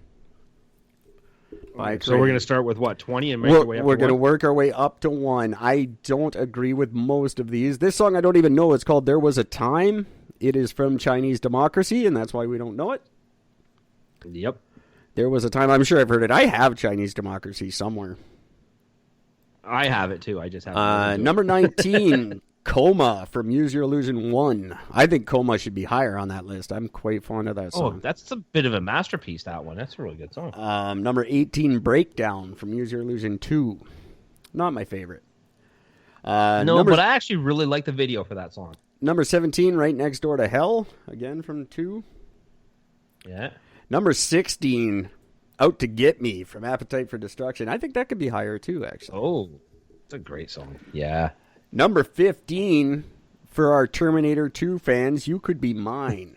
So we're going to start with what, 20 and make our way up to 1? We're going to work our way up to 1. I don't agree with most of these. This song I don't even know. It's called There Was a Time. It is from Chinese Democracy, and that's why we don't know it. Yep. There Was a Time. I'm sure I've heard it. I have Chinese Democracy somewhere. I have it too. I just haven't. Number 19, Coma from Use Your Illusion 1. I think Coma should be higher on that list. I'm quite fond of that song. Oh, that's a bit of a masterpiece, that one. That's a really good song. Number 18, Breakdown from Use Your Illusion 2. Not my favorite. But I actually really like the video for that song. Number 17, Right Next Door to Hell, again from 2. Yeah. Number 16, Out to Get Me from Appetite for Destruction. I think that could be higher too, actually. Oh, it's a great song. Yeah. Number 15, for our Terminator 2 fans, You Could Be Mine.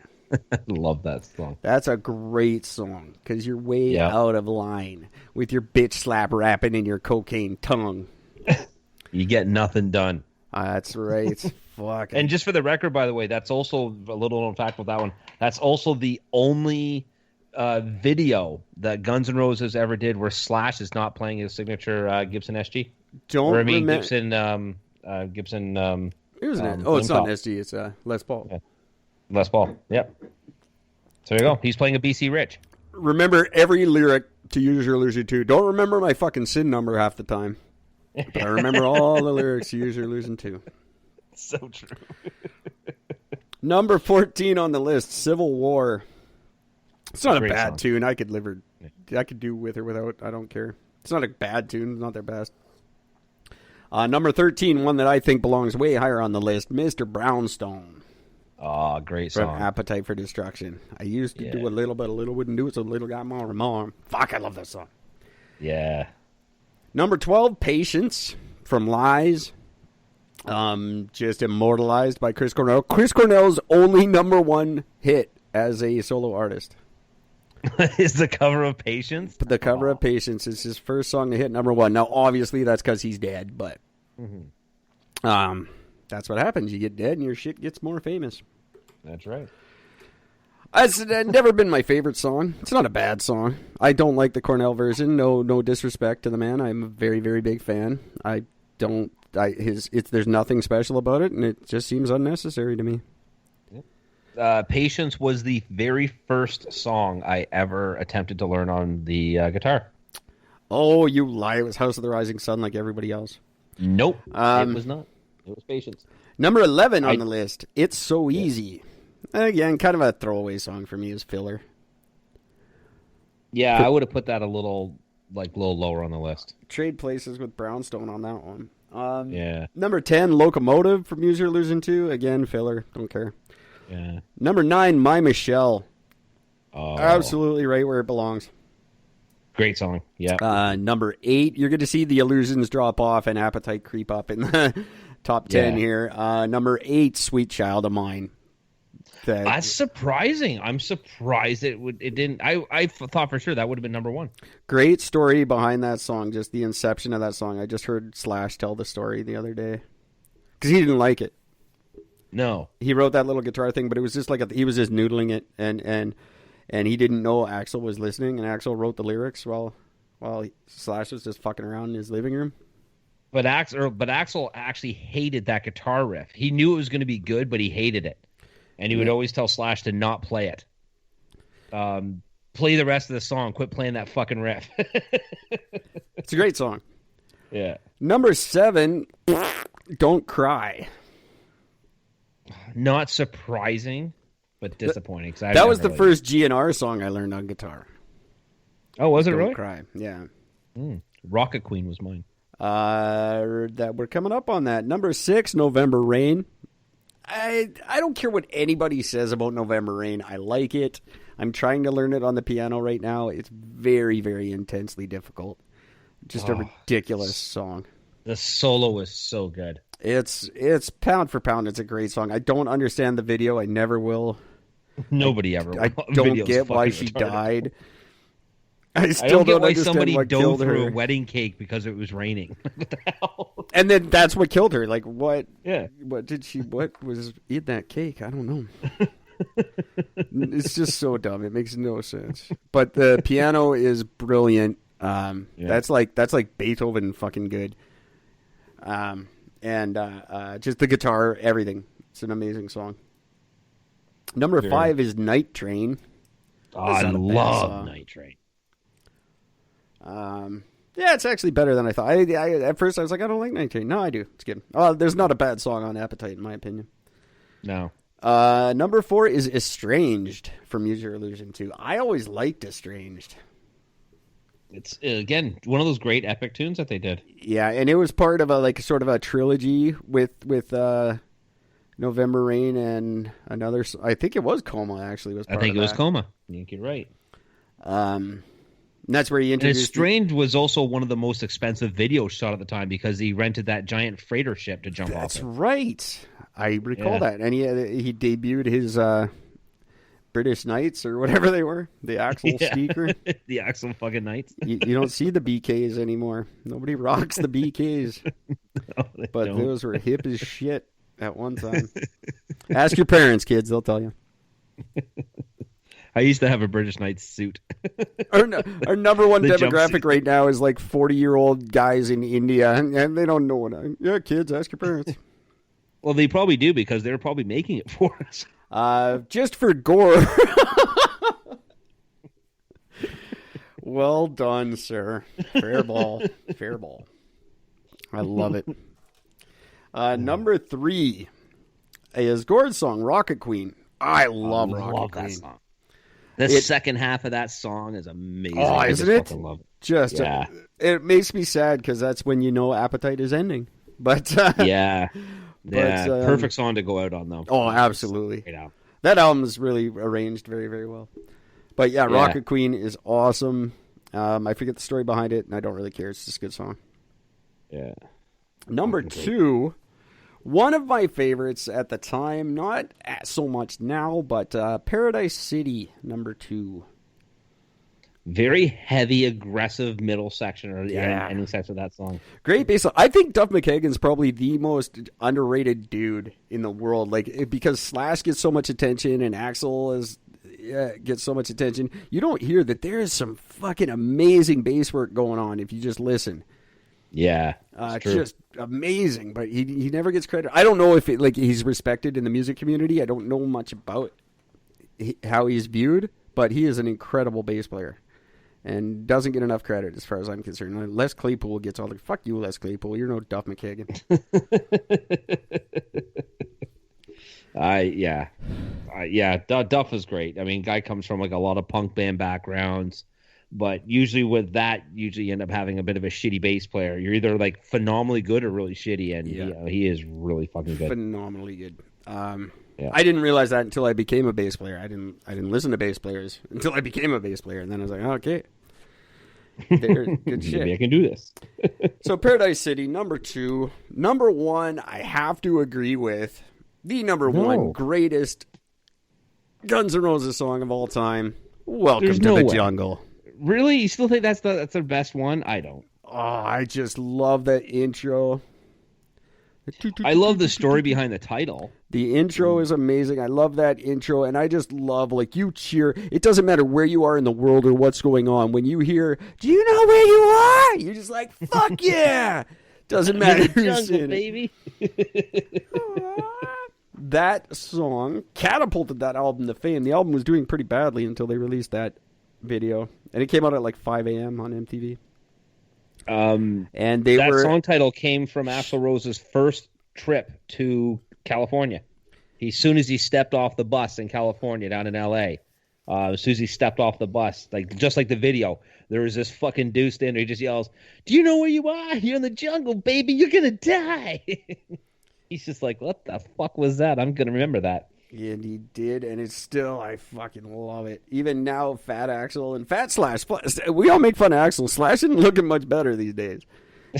Love that song. That's a great song because you're way out of line with your bitch slap rapping and your cocaine tongue. You get nothing done. That's right. Fuck. And just for the record, by the way, that's also a little known fact with that one. That's also the only video that Guns N' Roses ever did where Slash is not playing his signature Gibson SG. Gibson. It was it's not an SG. It's Les Paul. Yeah. Les Paul. Yep. So there you go. He's playing a BC Rich. Remember every lyric to Use Your Illusion 2. Don't remember my fucking SIN number half the time. But I remember all the lyrics to Use Your Illusion 2. So true. Number 14 on the list, Civil War. It's not a bad song. Tune. I could do with or without. I don't care. It's not a bad tune. It's not their best. Number 13, one that I think belongs way higher on the list, Mr. Brownstone. Oh, great song. From Appetite for Destruction. I used to do a little, but a little wouldn't do it, so a little got more and more. Fuck, I love that song. Yeah. Number 12, Patience from Lies. Just immortalized by Chris Cornell. Chris Cornell's only number 1 hit as a solo artist. Is the cover of Patience? The cover of Patience is his first song to hit number 1. Now, obviously, that's because he's dead, but that's what happens. You get dead and your shit gets more famous. That's right. It's never been my favorite song. It's not a bad song. I don't like the Cornell version. No disrespect to the man. I'm a very, very big fan. There's nothing special about it, and it just seems unnecessary to me. Patience was the very first song I ever attempted to learn on the guitar. Oh, you lie. It was House of the Rising Sun like everybody else. Nope. It was not. It was Patience. Number 11 on the list, It's So Easy. Again, kind of a throwaway song for me as filler. Yeah, I would have put that a little lower on the list. Trade places with Brownstone on that one. Yeah. Number 10, Locomotive from Use Your Illusion 2. Again, filler. Don't care. Yeah. Number 9, My Michelle. Oh. Absolutely right where it belongs. Great song. Yeah. Number 8, you're going to see the illusions drop off and Appetite creep up in the top 10 here. Number 8, Sweet Child of Mine. That's surprising. I'm surprised it didn't. I thought for sure that would have been number 1. Great story behind that song. Just the inception of that song. I just heard Slash tell the story the other day because he didn't like it. No, he wrote that little guitar thing, but it was just like he was just noodling it, and he didn't know Axl was listening, and Axl wrote the lyrics while Slash was just fucking around in his living room. But Axl actually hated that guitar riff. He knew it was going to be good, but he hated it. And he would always tell Slash to not play it. Play the rest of the song. Quit playing that fucking riff. It's a great song. Yeah. Number 7, Don't Cry. Not surprising, but disappointing. That was the first GNR song I learned on guitar. Oh, was it really? Don't Cry, yeah. Rocket Queen was mine. That we're coming up on that. Number 6, November Rain. I don't care what anybody says about November Rain. I like it. I'm trying to learn it on the piano right now. It's very, very intensely difficult. Just a ridiculous song. The solo is so good. It's pound for pound. It's a great song. I don't understand the video. I never will. Nobody ever will. I don't get why she died. I don't get why understand somebody what dove killed through her. a wedding cake because it was raining. What the hell? And then that's what killed her. Like, what? Yeah. What was in that cake? I don't know. It's just so dumb. It makes no sense. But the piano is brilliant. That's like Beethoven fucking good. And just the guitar, everything. It's an amazing song. Number 5 is Night Train. Oh, I love Night Train. Yeah, it's actually better than I thought. At first, I was like, I don't like Night Train. No, I do. It's good. There's not a bad song on Appetite, in my opinion. No. Number 4 is Estranged from Use Your Illusion 2. I always liked Estranged. It's, again, one of those great epic tunes that they did. Yeah, and it was part of sort of a trilogy with November Rain and another. I think it was Coma, actually. I think it was Coma. I think you're right. And that's where he introduced... Estranged was also one of the most expensive videos shot at the time because he rented that giant freighter ship to jump off. That's right. I recall that. And he debuted his British Knights or whatever they were. The Axel Steaker. The Axel fucking Knights. you don't see the BKs anymore. Nobody rocks the BKs. No, but don't. those were hip as shit at one time. Ask your parents, kids. They'll tell you. I used to have a British Knights suit. Our number one demographic right now is like 40-year-old guys in India, and they don't know what yeah, kids, ask your parents. Well, they probably do because they're probably making it for us. Just for Gord. Well done, sir. Fair ball. Fair ball. I love it. Number 3 is Gord's song, Rocket Queen. I love Rocket Queen. That song. The second half of that song is amazing. Oh, isn't it? Love it. Just, it makes me sad because that's when you know Appetite is ending. But yeah. Perfect song to go out on, though. Oh, absolutely. That album is really arranged very, very well. But yeah, Rocket Queen is awesome. I forget the story behind it, and I don't really care. It's just a good song. Yeah. Number 2, one of my favorites at the time, not so much now, but Paradise City, number 2. Very heavy, aggressive middle section or the ending section of that song. Great bass. I think Duff McKagan's probably the most underrated dude in the world. Like, because Slash gets so much attention and Axl gets so much attention, you don't hear that there is some fucking amazing bass work going on if you just listen. Yeah, just amazing. But he never gets credit. I don't know if he's respected in the music community. I don't know much about how he's viewed, but he is an incredible bass player. And doesn't get enough credit as far as I'm concerned. Les Claypool gets all the fuck you, Les Claypool. You're no Duff McKagan. Duff is great. I mean, guy comes from like a lot of punk band backgrounds, but usually with that, you end up having a bit of a shitty bass player. You're either like phenomenally good or really shitty, and he is really fucking good. Phenomenally good. I didn't realize that until I became a bass player. I didn't listen to bass players until I became a bass player, and then I was like, oh, okay, they're good shit. Maybe I can do this. So Paradise City, number 2. Number 1, I have to agree with the number 1 greatest Guns N' Roses song of all time. Welcome to the Jungle. Really? You still think that's their best one? I don't. Oh, I just love that intro. I love the story behind the title. The intro is amazing. I love that intro, and I just love, like, you cheer. It doesn't matter where you are in the world or what's going on. When you hear, do you know where you are? You're just like, fuck yeah. Doesn't matter who's in baby. That song catapulted that album to fame. The album was doing pretty badly until they released that video, and it came out at like 5 a.m. on MTV. And that song title came from Axl Rose's first trip to California. As soon as he stepped off the bus in California down in LA, as soon as he stepped off the bus, just like the video, there was this fucking dude standing there. He just yells, "Do you know where you are? You're in the jungle, baby. You're gonna die." He's just like, what the fuck was that? I'm gonna remember that. And he did, and it's still, I fucking love it. Even now, Fat Axl and Fat Slash. We all make fun of Axl. Slash isn't looking much better these days.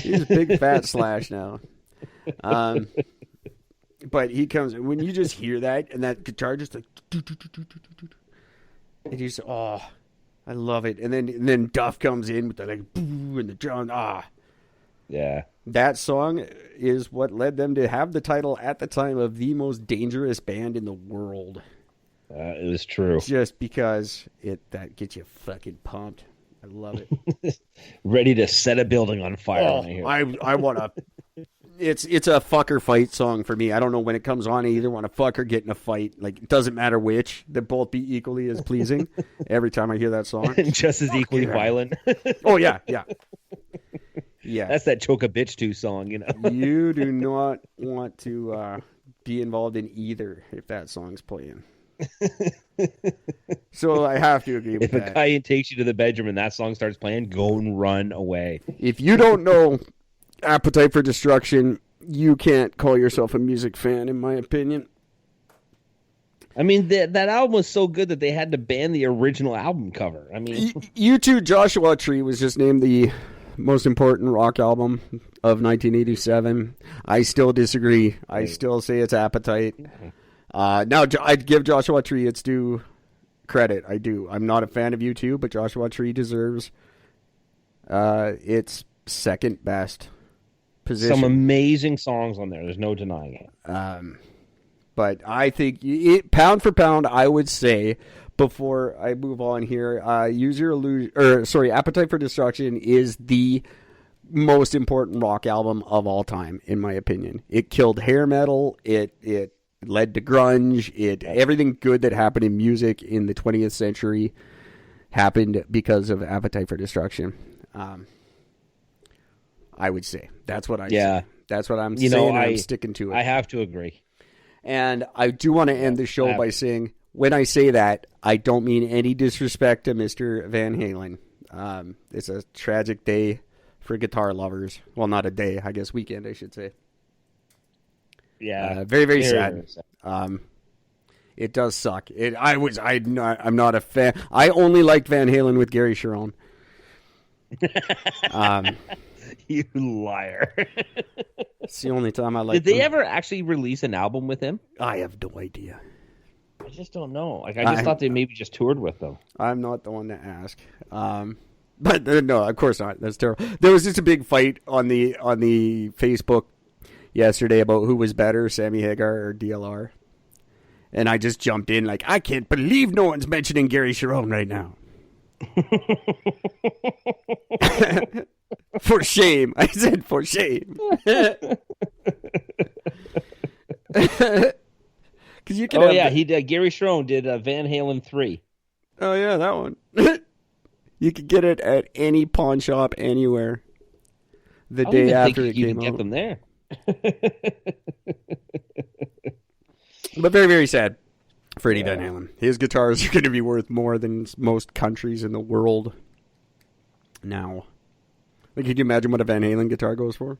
He's big Fat Slash now. But he comes, when you just hear that, and that guitar just like, and you just, oh, I love it. And then Duff comes in with the like, boo, and the drum, Yeah. That song is what led them to have the title at the time of the most dangerous band in the world. It was true. Just because that gets you fucking pumped. I love it. Ready to set a building on fire. I want to. It's a fucker fight song for me. I don't know when it comes on. I either want to fuck or get in a fight. Like, it doesn't matter which. They both be equally as pleasing every time I hear that song. Just as equally violent. Oh yeah. Yeah, that's that choke a bitch to song, you know. You do not want to be involved in either if that song's playing. So I have to agree with that. If a guy takes you to the bedroom and that song starts playing, go and run away. If you don't know Appetite for Destruction, you can't call yourself a music fan, in my opinion. I mean, that album was so good that they had to ban the original album cover. I mean, U2 Joshua Tree was just named the most important rock album of 1987. I still disagree. I still say it's Appetite. Now, I'd give Joshua Tree its due credit. I do. I'm not a fan of U2, but Joshua Tree deserves its second best position. Some amazing songs on there. There's no denying it. But I think, pound for pound, I would say, before I move on here, Appetite for Destruction is the most important rock album of all time, in my opinion. It killed hair metal. It led to grunge. Everything good that happened in music in the 20th century happened because of Appetite for Destruction. I would say that's what I say. That's what I'm saying. And I'm sticking to it. I have to agree. And I do want to end the show by saying, when I say that, I don't mean any disrespect to Mr. Van Halen. It's a tragic day for guitar lovers. Well, not a day, I guess weekend, I should say. Yeah, very, very sad. It does suck. I'm not a fan. I only liked Van Halen with Gary Sharon. You liar. It's the only time I like Did they them. ever actually release an album with him? I have no idea. I just don't know. Like, I just thought they maybe just toured with them. I'm not the one to ask. But no, of course not. That's terrible. There was just a big fight on the Facebook yesterday about who was better, Sammy Hagar or DLR. And I just jumped in like, I can't believe no one's mentioning Gary Sharon right now. For shame. I said for shame. You can he did. Gary Sharon did Van Halen 3. Oh, yeah, that one. You could get it at any pawn shop anywhere the day after it came out. Get them there. But very, very sad for Eddie Van Halen. His guitars are going to be worth more than most countries in the world now. Like, could you imagine what a Van Halen guitar goes for?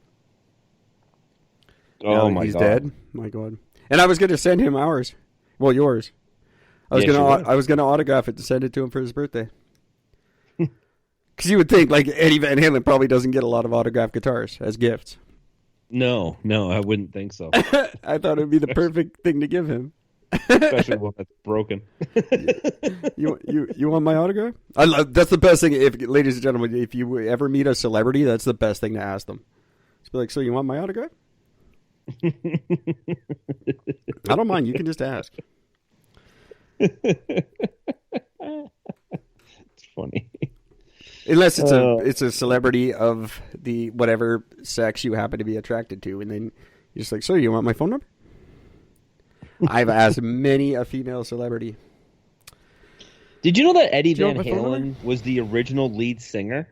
Oh, my God. He's dead? My God. And I was going to send him ours. Well, yours. I was going to autograph it to send it to him for his birthday. Because you would think, like, Eddie Van Halen probably doesn't get a lot of autographed guitars as gifts. No, I wouldn't think so. I thought it would be the perfect thing to give him. Especially one that's broken. You want my autograph? That's the best thing. Ladies and gentlemen, if you ever meet a celebrity, that's the best thing to ask them. Just be like, so you want my autograph? I don't mind. You can just ask. It's funny. Unless it's a celebrity of the whatever sex you happen to be attracted to, and then you're just like, so you want my phone number? I've asked many a female celebrity. Did you know that Eddie Van Halen was the original lead singer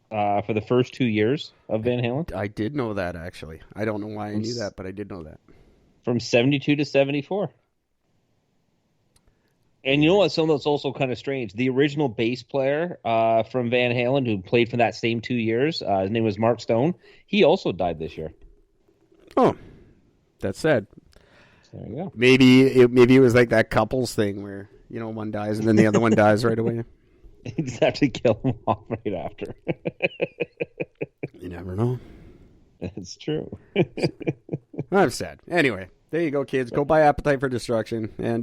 for the first 2 years of Van Halen? I did know that, actually. I don't know why I knew that, but I did know that. From 72 to 74. And you know what? Something that's also kind of strange. The original bass player from Van Halen, who played for that same 2 years, his name was Mark Stone. He also died this year. Oh, that's sad. There you go. Maybe it was like that couples thing where, you know, one dies and then the other one dies right away. He just had to kill him off right after. You never know. It's true. I'm sad. Anyway, there you go, kids. Go buy Appetite for Destruction. And,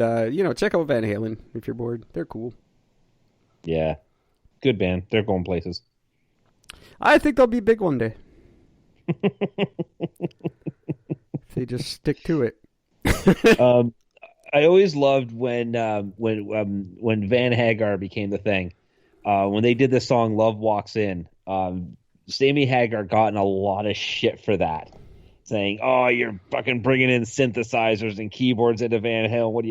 check out Van Halen if you're bored. They're cool. Yeah. Good band. They're going places. I think they'll be big one day. If they just stick to it. I always loved when Van Hagar became the thing. When they did the song "Love Walks In," Sammy Hagar got in a lot of shit for that, saying, "Oh, you're fucking bringing in synthesizers and keyboards into Van Halen. What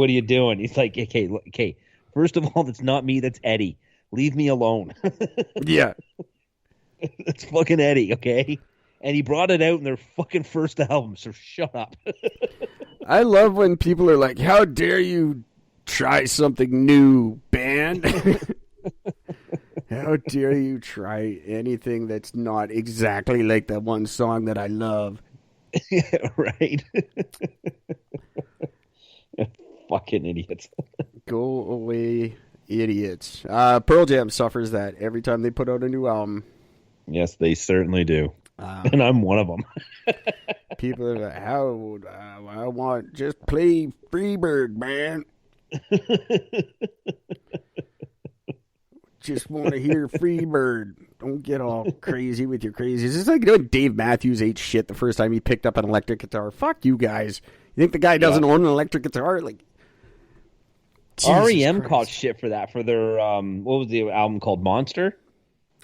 are you doing?" He's like, "Okay. First of all, that's not me. That's Eddie. Leave me alone." Yeah, it's fucking Eddie. Okay. And he brought it out in their fucking first album, so shut up. I love when people are like, how dare you try something new, band? How dare you try anything that's not exactly like that one song that I love? Yeah, right. Fucking idiots. Go away, idiots. Pearl Jam suffers that every time they put out a new album. Yes, they certainly do. And I'm one of them. People are like, I want just play Freebird, man. Just want to hear Freebird. Don't get all crazy with your crazies. It's like when Dave Matthews ate shit the first time he picked up an electric guitar. Fuck you guys. You think the guy doesn't own an electric guitar? Like, REM caught shit for that, for their, what was the album called, Monster?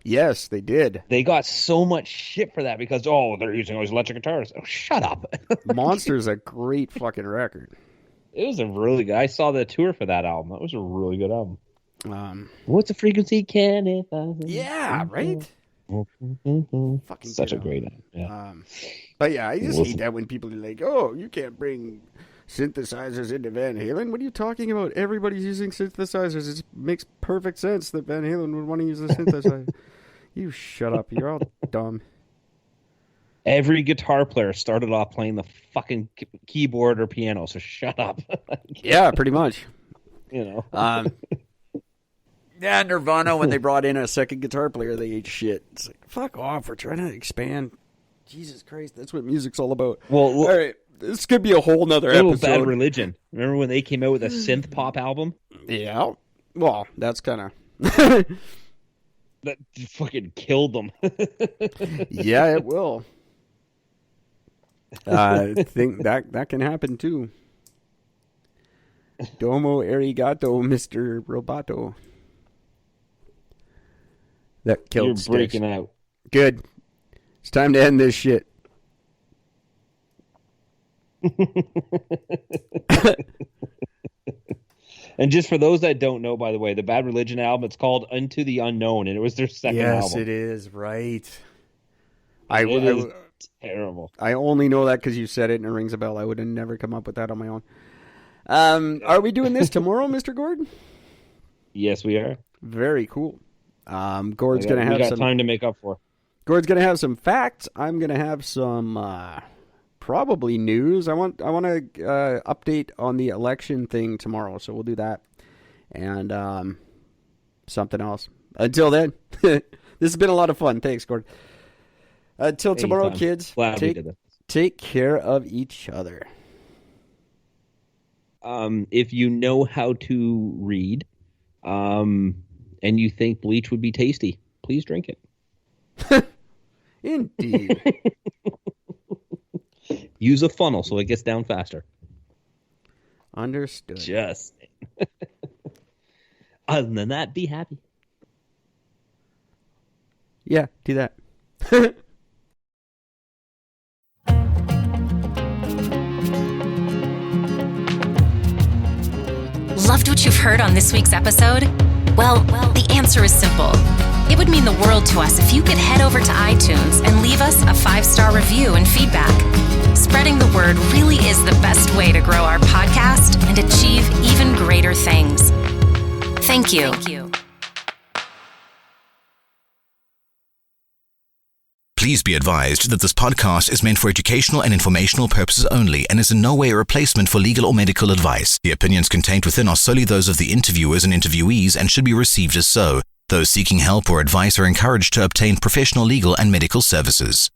Yes, they did. They got so much shit for that because, they're using all these electric guitars. Oh, shut up. Monster's a great fucking record. It was a really good... I saw the tour for that album. That was a really good album. What's the frequency? Can it... Yeah, right? Fucking such a great album. Yeah. But yeah, I just hate that when people are like, oh, you can't bring synthesizers into Van Halen. What are you talking about? Everybody's using synthesizers. It makes perfect sense that Van Halen would want to use a synthesizer. You shut up. You're all dumb. Every guitar player started off playing the fucking keyboard or piano, so shut up. Yeah, pretty much. You know. Yeah, Nirvana, when they brought in a second guitar player, they ate shit. It's like, fuck off. We're trying to expand. Jesus Christ, that's what music's all about. Well, all right, this could be a whole nother episode. Bad Religion. Remember when they came out with a synth pop album? Yeah. Well, that's kind of... That fucking killed them. Yeah, it will. I think that can happen, too. Domo arigato, Mr. Roboto. That killed You're Sticks. breaking out. Good. It's time to end this shit. And just for those that don't know, by the way, the Bad Religion album, it's called Into the Unknown, and it was their second album. Yes, it is, right. It is terrible. I only know that because you said it and it rings a bell. I would have never come up with that on my own. Are we doing this tomorrow, Mr. Gord? Yes, we are. Very cool. Gord's going to have some time to make up for. Gord's going to have some facts. I'm going to have some probably news. I want to update on the election thing tomorrow, so we'll do that. And something else. Until then, this has been a lot of fun. Thanks, Gord. Until tomorrow, kids, take care of each other. If you know how to read, and you think bleach would be tasty, please drink it. Indeed. Use a funnel so it gets down faster. Understood. Just. Other than that, be happy. Yeah, do that. Loved what you've heard on this week's episode? Well, the answer is simple. It would mean the world to us if you could head over to iTunes and leave us a 5-star review and feedback. Spreading the word really is the best way to grow our podcast and achieve even greater things. Thank you. Please be advised that this podcast is meant for educational and informational purposes only and is in no way a replacement for legal or medical advice. The opinions contained within are solely those of the interviewers and interviewees and should be received as so. Those seeking help or advice are encouraged to obtain professional legal and medical services.